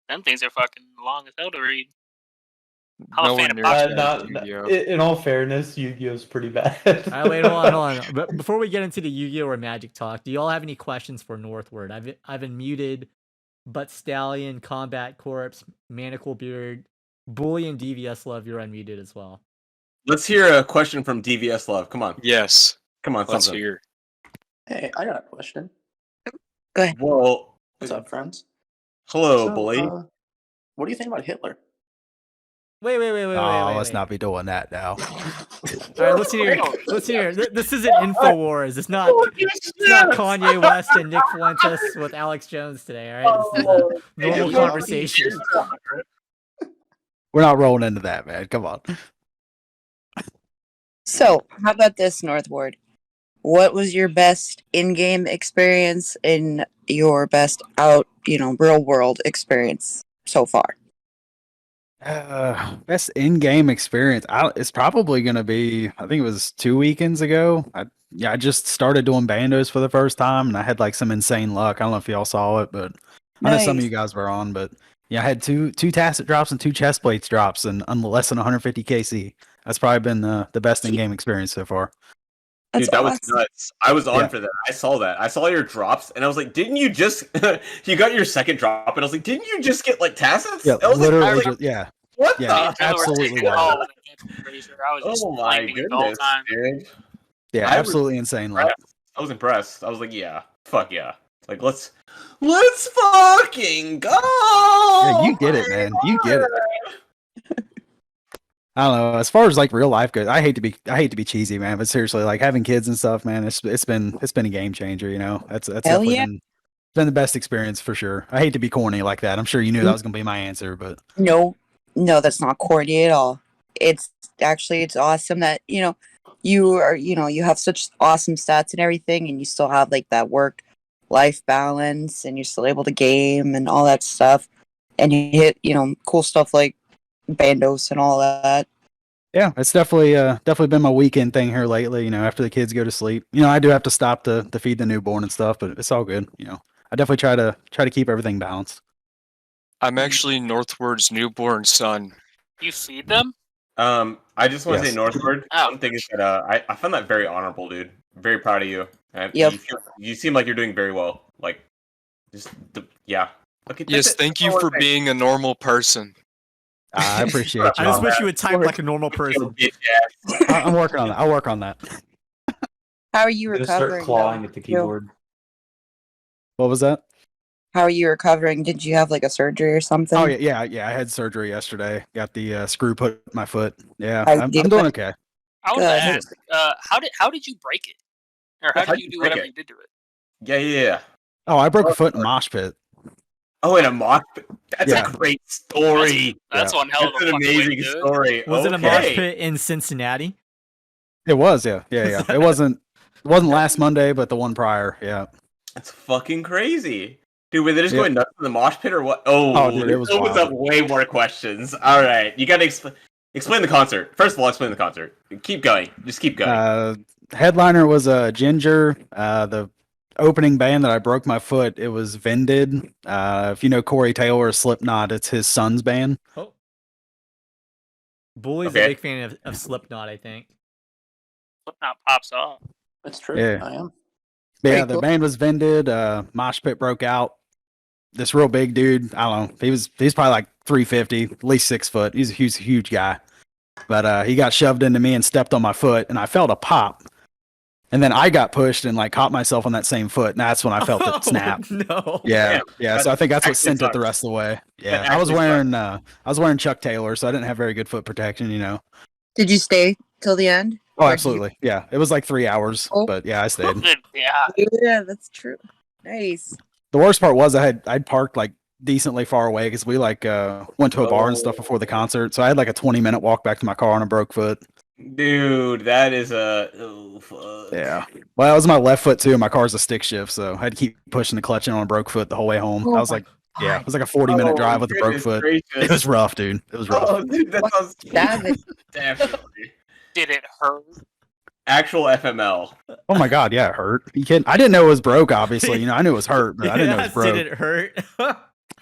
Them things are fucking long as hell to read. I'm No a fan one of near boxing. as bad as Yu-Gi-Oh. In all fairness, Yu-Gi-Oh's pretty bad. All right, wait, hold on. But before we get into the Yu-Gi-Oh or Magic talk, do y'all have any questions for Northward? I've unmuted Butt Stallion, Combat Corpse, Manacle Beard, Bully, and DVS Love. You're unmuted as well. Let's hear a question from DVS Love. Come on, Yes. come on, Let's something. hear. Hey, I got a question. Well, What's up, friends? hello, So, bully. what do you think about Hitler? Wait. Oh, let's not be doing that now. All right, let's hear. This isn't Infowars. It's not Kanye West and Nick Fuentes with Alex Jones today. All right, this is a normal conversation. We're not rolling into that, man. Come on. So, how about this, Northward? What was your best in-game experience and your best real world experience so far? Best in-game experience. It's probably gonna be. I think it was 2 weekends ago. I just started doing bandos for the first time, and I had like some insane luck. I don't know if y'all saw it, but I know some of Nice. you guys were on. But yeah, I had two tacit drops and 2 chest plates drops, and less than 150 KC. That's probably been the best in-game experience so far. That's Dude, that was awesome. nuts. I was on Yeah. for that. I saw that. I saw your drops, and I was like, "Didn't you just?" You got your second drop, and I was like, "Didn't you just get like tacits?" Yeah, I was literally, like, just, yeah. "What yeah, the?" absolutely Oh, wild. I'm pretty sure I was just Oh my flaming it the whole goodness, time. dude! Yeah, I was absolutely insane luck. I was impressed. I was like, "Yeah, fuck yeah!" Like, let's fucking go. Yeah, you get it, man. You get it. I don't know. As far as like real life goes, I hate to be cheesy, man. But seriously, like having kids and stuff, man, it's been a game changer. You know, that's Hell definitely yeah. been the best experience for sure. I hate to be corny like that. I'm sure you knew that was gonna be my answer, but No, that's not corny at all. It's awesome that you have such awesome stats and everything, and you still have like that work life balance and you're still able to game and all that stuff. And you hit, cool stuff like bandos and all that. Yeah, it's definitely been my weekend thing here lately. After the kids go to sleep, I do have to stop to feed the newborn and stuff, but it's all good. I definitely try to keep everything balanced. I'm actually Northward's newborn son. You feed them? I just want to Yes. say, Northward. Oh. One thing is that I found that very honorable, dude. Very proud of you. And Yep. you seem like you're doing very well. Like, yeah. Okay. Yes, thank you for being a normal person. I appreciate you. I just wish you would type like a normal person. I'm working on that. I'll work on that. How are you I'm gonna start recovering? clawing though? at the keyboard. What was that? How are you recovering? Did you have like a surgery or something? Oh yeah. I had surgery yesterday. Got the screw put in my foot. Yeah, How'd I'm you do doing it? okay. I was Good. gonna ask, how did you break it? Or how did you do whatever you did to it? Yeah. Oh, I broke a foot in a mosh pit. Oh, in a mock. That's Yeah. a great story. That's one hell of That's a an fucking way to amazing do it. story. Was it a mosh Okay. pit in Cincinnati? It was, yeah. It wasn't last Monday, but the one prior. Yeah. That's fucking crazy. Dude, were they just Yeah. going nuts in the mosh pit or what? Oh, Oh, dude, it was opens wild. up way more questions. All right. You got to explain the concert. First of all, explain the concert. Keep going. Just keep going. Headliner was Ginger. The opening band that I broke my foot, it was Vended. If you know Corey Taylor, Slipknot, it's his son's band. Oh. Bully's Okay. a big fan of Slipknot, I think. Slipknot pops off. That's true. Yeah. I am. Yeah, Very the cool. band was Vended. Mosh pit broke out. This real big dude, I don't know. He's probably like 350, at least 6 foot. He's a huge guy. But he got shoved into me and stepped on my foot, and I felt a pop. And then I got pushed and like caught myself on that same foot, and that's when I felt it snap. No. Yeah. So I think that's what actually sent it the sucks. rest of the way. Yeah, That I was actually wearing Chuck Taylor, so I didn't have very good foot protection. Did you stay till the end? Oh, Or did you- absolutely. Yeah, it was like 3 hours, Oh. but yeah, I stayed. Good, yeah. Yeah, that's true. Nice. The worst part was I'd parked like decently far away because we like went to a bar and stuff before the concert, so I had like a 20-minute walk back to my car on a broke foot. Dude, that is a. Oh, fuck. Yeah. Well, it was my left foot too. And my car's a stick shift, so I had to keep pushing the clutch in on a broke foot the whole way home. Oh I was my like, yeah, it was like a 40-minute drive with a broke goodness foot. gracious. It was rough, dude. It was rough. Oh, dude, that sounds. Savage. Definitely. Did it hurt? Actual FML. Oh my god, yeah, it hurt. You kidding? I didn't know it was broke. Obviously, I knew it was hurt, but I didn't know it was broke. Did it hurt?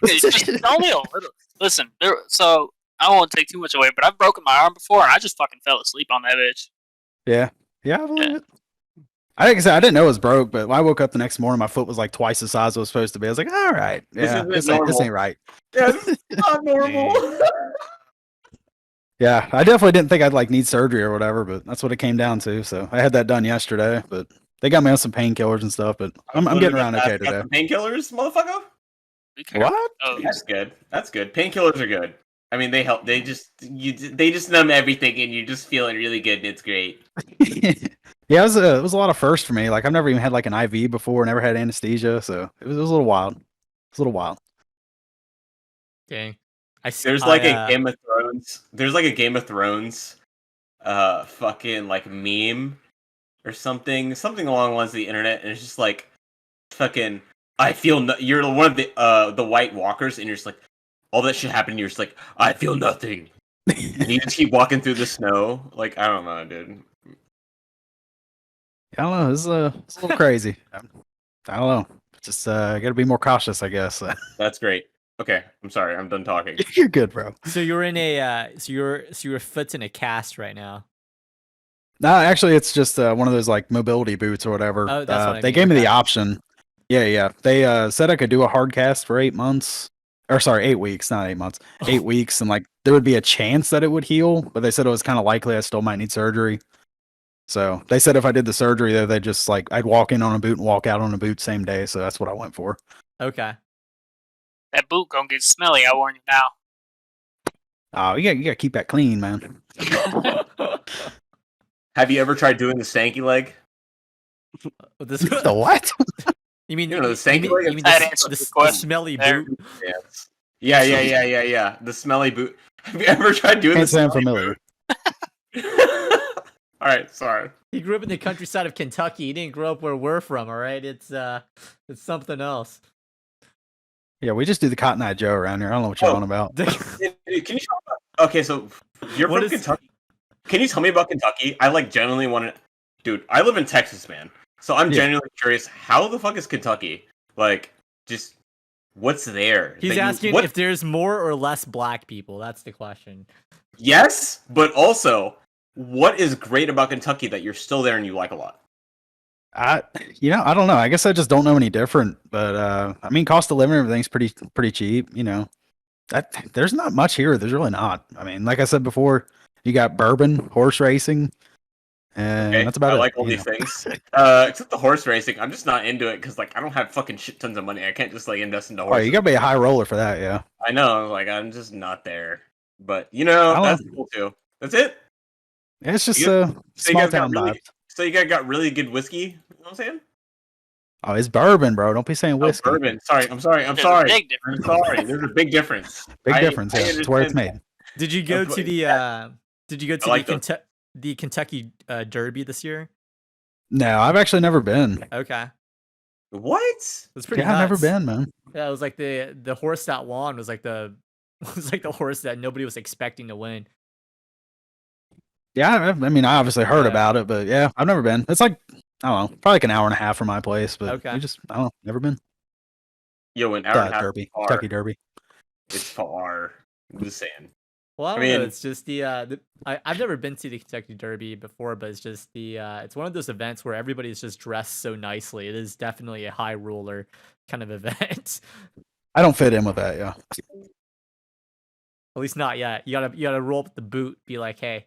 It's just only a little. Listen, so I won't take too much away, but I've broken my arm before, and I just fucking fell asleep on that bitch. Yeah, I believe it. I didn't know it was broke, but when I woke up the next morning, my foot was like twice the size it was supposed to be. I was like, all right, yeah, isn't this normal. ain't right. Yeah, this is not normal. Yeah, I definitely didn't think I'd like need surgery or whatever, but that's what it came down to. So I had that done yesterday, but they got me on some painkillers and stuff. But I'm getting around okay today. Painkillers, motherfucker. Be careful. What? Oh, That's good. That's good. Painkillers are good. I mean, they help. They just numb everything, and you're just feeling really good, and it's great. Yeah, it was a lot of firsts for me. Like I've never even had like an IV before, never had anesthesia, so it was a little wild. It's a little wild. Dang. There's like a Game of Thrones. There's like a Game of Thrones, fucking like meme or something along the lines of the internet, and it's just like, fucking, I feel you're one of the White Walkers, and you're just like, all that shit happened, and you're just like, I feel nothing. And you just keep walking through the snow. Like, I don't know, dude. I don't know. It's a little crazy. I don't know. Just got to be more cautious, I guess. That's great. Okay, I'm sorry. I'm done talking. You're good, bro. So you're in a your foot's in a cast right now. No, actually, it's just one of those like mobility boots or whatever. Oh, that's what I they mean, gave me the okay. option. Yeah. They said I could do a hard cast for 8 months. Or sorry, 8 weeks, not 8 months. 8 weeks, and like there would be a chance that it would heal, but they said it was kind of likely I still might need surgery. So they said if I did the surgery, though, they just like I'd walk in on a boot and walk out on a boot same day. So that's what I went for. Okay. that boot gonna get smelly. I warn you now. Oh, you got to keep that clean, man. Have you ever tried doing the stanky leg? This, The what? you mean You know, the you stanky mean, leg you mean That the, answers the, the question. smelly There. boot? Yes. Yeah. The smelly boot. Have you ever tried doing Can't the say I'm smelly familiar. boot? All right, sorry. He grew up in the countryside of Kentucky. He didn't grow up where we're from. All right, it's something else. Yeah, we just do the Cotton Eye Joe around here. I don't know what you're on about. Can you talk about? Okay, so you're What from is- Kentucky. Can you tell me about Kentucky? I like genuinely want to. Dude, I live in Texas, man. So I'm Yeah. genuinely curious. How the fuck is Kentucky? Like, just what's there? He's that you- asking what- if there's more or less black people. That's the question. Yes, but also, what is great about Kentucky that you're still there and you like a lot? I don't know. I guess I just don't know any different. But I mean, cost of living, everything's pretty cheap. There's not much here. There's really not. I mean, like I said before, you got bourbon, horse racing, and Okay, that's about I it. like all you these know. things. Except the horse racing. I'm just not into it because like I don't have fucking shit tons of money. I can't just like invest into Oh, horses. you gotta be a high roller for that, yeah. I know, like I'm just not there. But I don't that's know. cool too. That's it. It's just You- a So you small guys got town really, vibe. so you guys got really good whiskey. You know what I'm saying? Oh, it's bourbon, bro. Don't be saying Oh, whiskey. bourbon. Sorry, I'm sorry. There's a sorry. big difference. I'm sorry. There's a big difference. Big I- difference. I Yeah, it's where it's understand made. Did you go That's to what- the Did you go to like the Kentucky Derby this year? No, I've actually never been. Okay, What? it's pretty. Yeah, I've never nuts. been, man. Yeah, it was like the horse that won was like the was like the horse that nobody was expecting to win. Yeah, I mean, I obviously heard Yeah. about it, but yeah, I've never been. It's like, I don't know, probably like an hour and a half from my place, but Okay. I don't know, never been. Yo, an hour and a half. Derby, is far. Kentucky Derby. It's far. I'm just saying. Well, I I don't know. mean- It's just I've never been to the Kentucky Derby before, but it's just it's one of those events where everybody's just dressed so nicely. It is definitely a high roller kind of event. I don't fit in with that, yeah. At least not yet. You gotta roll up the boot, be like, hey.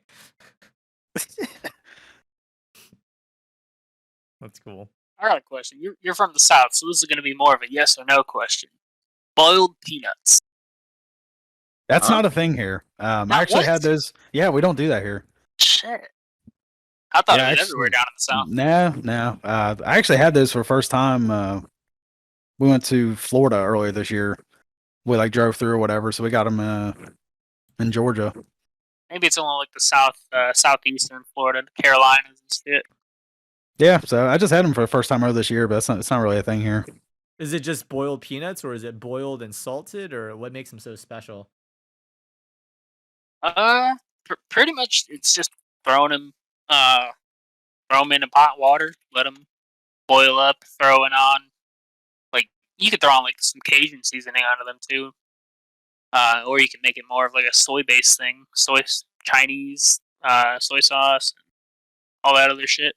That's cool. I got a question. You're from the South, so this is going to be more of a yes or no question. Boiled peanuts. That's Huh? not a thing here. I Not actually had what? those. Yeah, we don't do that here. Shit. I thought Yeah, it was actually- everywhere down in the South. No. I actually had those for the first time. We went to Florida earlier this year. We like drove through or whatever, so we got them in Georgia. Maybe it's only like the southeastern Florida, the Carolinas and shit. Yeah, so I just had them for the first time earlier this year, but it's not really a thing here. Is it just boiled peanuts, or is it boiled and salted, or what makes them so special? Pretty much it's just throw them in hot water, let them boil up, throw it on. Like you could throw on like some Cajun seasoning onto them too, or you can make it more of like a soy-based thing, Chinese soy sauce, and all that other shit.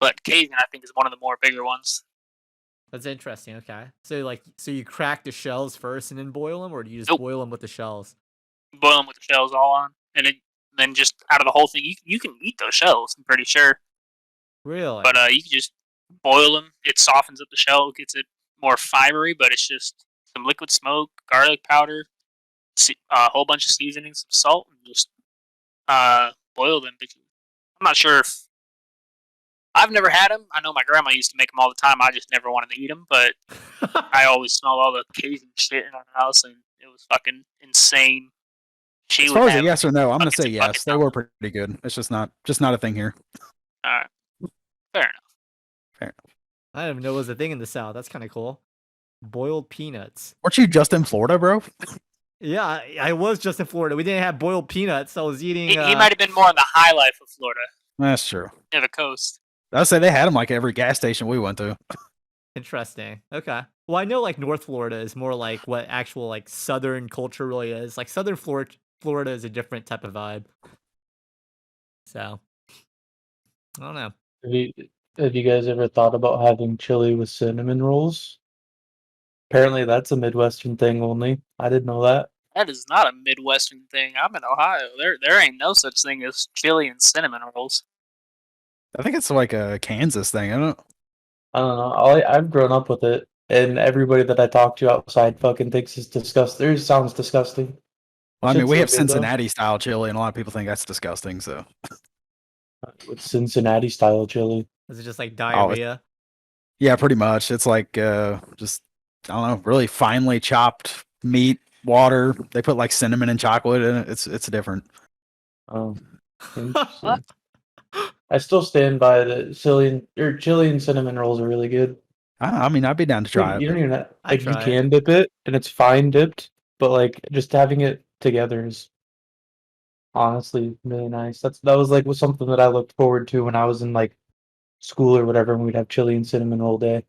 But Cajun, I think, is one of the more bigger ones. That's interesting. Okay, so you crack the shells first and then boil them, or do you just Nope. boil them with the shells? Boil them with the shells all on, and then just out of the whole thing, you can eat those shells. I'm pretty sure. Really? But you can just boil them. It softens up the shell, gets it more fibery, but it's just some liquid smoke, garlic powder, a whole bunch of seasoning, some salt, and just boil them. I'm not sure if I've never had them. I know my grandma used to make them all the time. I just never wanted to eat them, but I always smelled all the Cajun shit in our house, and it was fucking insane. She As would far as a have yes or no, I'm gonna buckets say and yes. buckets They of were pretty good. It's just not a thing here. Alright. Fair enough. I didn't even know it was a thing in the South. That's kind of cool. Boiled peanuts. Weren't you just in Florida, bro? Yeah, I was just in Florida. We didn't have boiled peanuts. I was eating. He might have been more in the high life of Florida, That's true. near the coast. I'd say they had them like every gas station we went to. Interesting. Okay. Well, I know like North Florida is more like what actual like Southern culture really is. Like Southern Florida is a different type of vibe. So, I don't know. Have you guys ever thought about having chili with cinnamon rolls? Apparently, that's a Midwestern thing only. I didn't know that. That is not a Midwestern thing. I'm in Ohio. There ain't no such thing as chili and cinnamon rolls. I think it's like a Kansas thing. I don't. I don't know. I've grown up with it, and everybody that I talk to outside fucking thinks it's disgusting. It sounds disgusting. Well, I mean, Shit's we so have good, though. Cincinnati style chili, and a lot of people think that's disgusting. So With Cincinnati style chili. Is it just like it's- diarrhea? yeah, pretty much. It's like just I don't know, really finely chopped meat, water. They put like cinnamon and chocolate in it. It's different. Interesting. I still stand by the chili and cinnamon rolls are really good. I mean, I'd be down to try You it. don't even have, I'd like you try it. can dip it and it's fine dipped, but like just having it together is honestly really nice. That was like was something that I looked forward to when I was in like school or whatever, and we'd have chili and cinnamon roll day.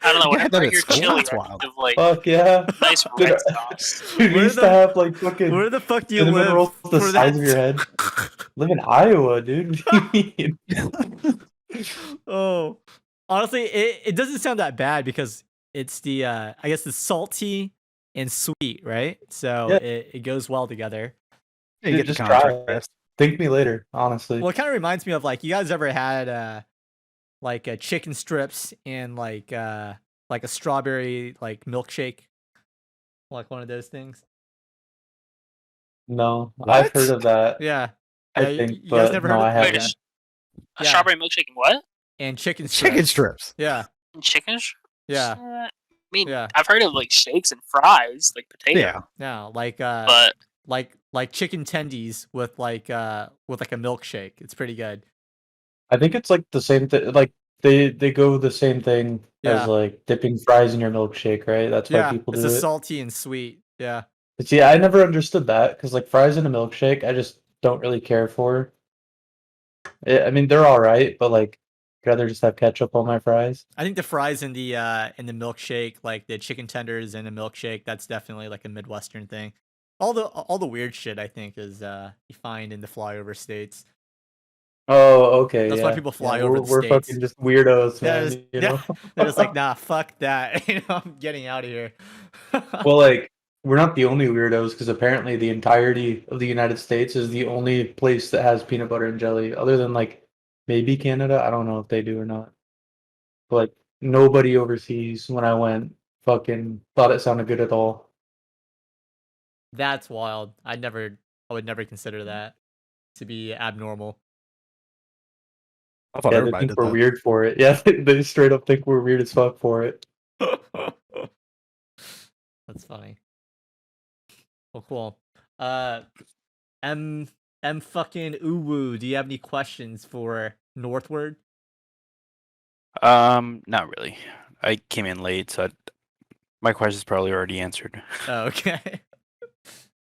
I don't know. You had Whenever that I at hear school? chili, That's I wild. think of like Fuck yeah. nice Dude, red sauce. Dude, we Where used the- to have like fucking Where the fuck do you cinnamon live rolls the for size that? of your head. Live in Iowa, dude. What do you mean? Oh, honestly, it doesn't sound that bad because it's the I guess the salty and sweet, right? So Yeah. it goes well together. You Dude, get the just try contrast. it. Thank me later, honestly. Well, it kind of reminds me of like you guys ever had like chicken strips and like a strawberry like milkshake, like one of those things. No, I've What? heard of that. Yeah, I you think, guys but never no, heard I of Wait, haven't. a Yeah. strawberry milkshake and what? and chicken strips. Chicken strips. Yeah, And chicken strips? yeah, I mean, yeah. I've heard of like shakes and fries, like potato. Yeah. yeah, like But like chicken tendies with like a milkshake. It's pretty good. I think it's like the same thing. Like they go the same thing Yeah. as like dipping fries in your milkshake, right? That's why Yeah, people it's do a it. salty and sweet. Yeah. But see, I never understood that because like fries in a milkshake, I just don't really care for. I mean, they're all right, but like, I'd rather just have ketchup on my fries. I think the fries in the milkshake, like the chicken tenders in a milkshake, that's definitely like a Midwestern thing. All the weird shit I think is you find in the flyover states. Oh, okay. That's yeah. why people fly Yeah, over we're the fucking States. just weirdos, Yeah, man. just- You yeah. know? They're just like, nah, fuck that. I'm getting out of here. Well, like, we're not the only weirdos because apparently the entirety of the United States is the only place that has peanut butter and jelly, other than like maybe Canada. I don't know if they do or not. But like, nobody overseas when I went fucking thought it sounded good at all. That's wild. I would never consider that to be abnormal. I thought Yeah, they everybody think did we're that. weird for it. Yeah, they straight up think we're weird as fuck for it. That's funny. Well, cool. M fucking Uwu, do you have any questions for Northward? Not really. I came in late, so my question's probably already answered. Oh, okay.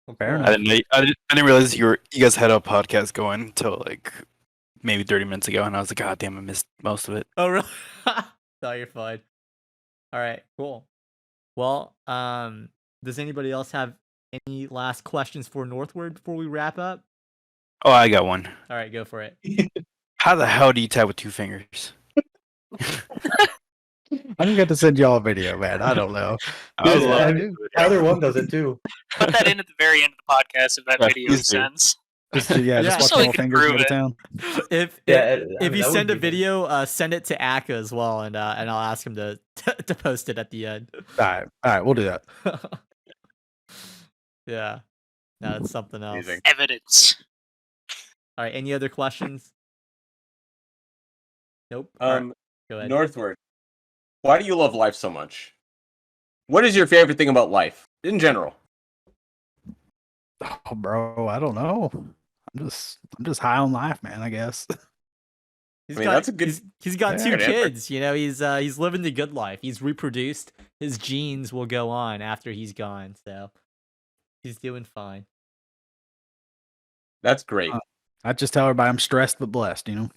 Well, Fair cool. enough. I didn't realize you guys had a podcast going until like maybe 30 minutes ago, and I was like, God damn, I missed most of it. Oh, really? No, you're fine. All right, cool. Well, does anybody else have any last questions for Northward before we wrap up? Oh, I got one. All right, go for it. How the hell do you type with 2 fingers? I didn't get to send y'all a video, man. I don't know. I was Dude, like, I mean, either one does it too. put that in at the very end of the podcast if that Yeah, video please do. sends. Just just Yeah. watch So we little can fingers go prove to it. town. If Yeah, I if mean, you that would send a be good. video, send it to Aka as well, and I'll ask him to to post it at the end. All right, we'll do that. Yeah, no, that's something else. Amazing. Evidence. All right, any other questions? Nope. All right, go ahead. Northward, why do you love life so much? What is your favorite thing about life in general? Oh, bro, I don't know. I'm just high on life, man. I guess. He's I mean, got, that's a good- He's got Yeah, two good answer. kids. You know, he's living the good life. He's reproduced. His genes will go on after he's gone. So he's doing fine. That's great. I just tell everybody I'm stressed but blessed. You know.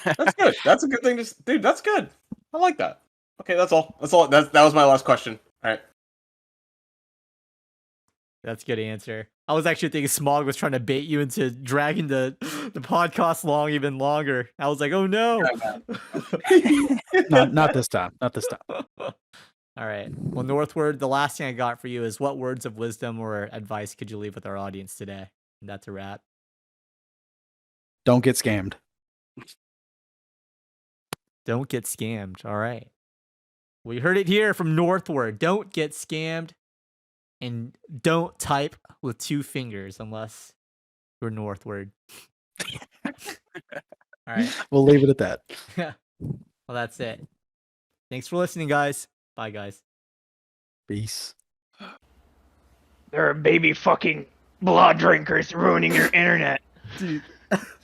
That's good. That's a good thing to dude, that's good. I like that. Okay, that's all. That was my last question. All right. That's a good answer. I was actually thinking Smog was trying to bait you into dragging the podcast long even longer. I was like, oh no. Not this time. Not this time. All right. Well, Northward, the last thing I got for you is what words of wisdom or advice could you leave with our audience today? And that's a wrap. Don't get scammed. Don't get scammed. All right. We heard it here from Northward. Don't get scammed. And don't type with 2 fingers unless you're Northward. All right. We'll leave it at that. Well, that's it. Thanks for listening, guys. Bye, guys. Peace. There are baby fucking blood drinkers ruining your internet. Dude.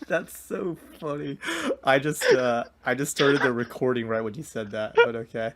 That's so funny. I just started the recording right when you said that, but okay.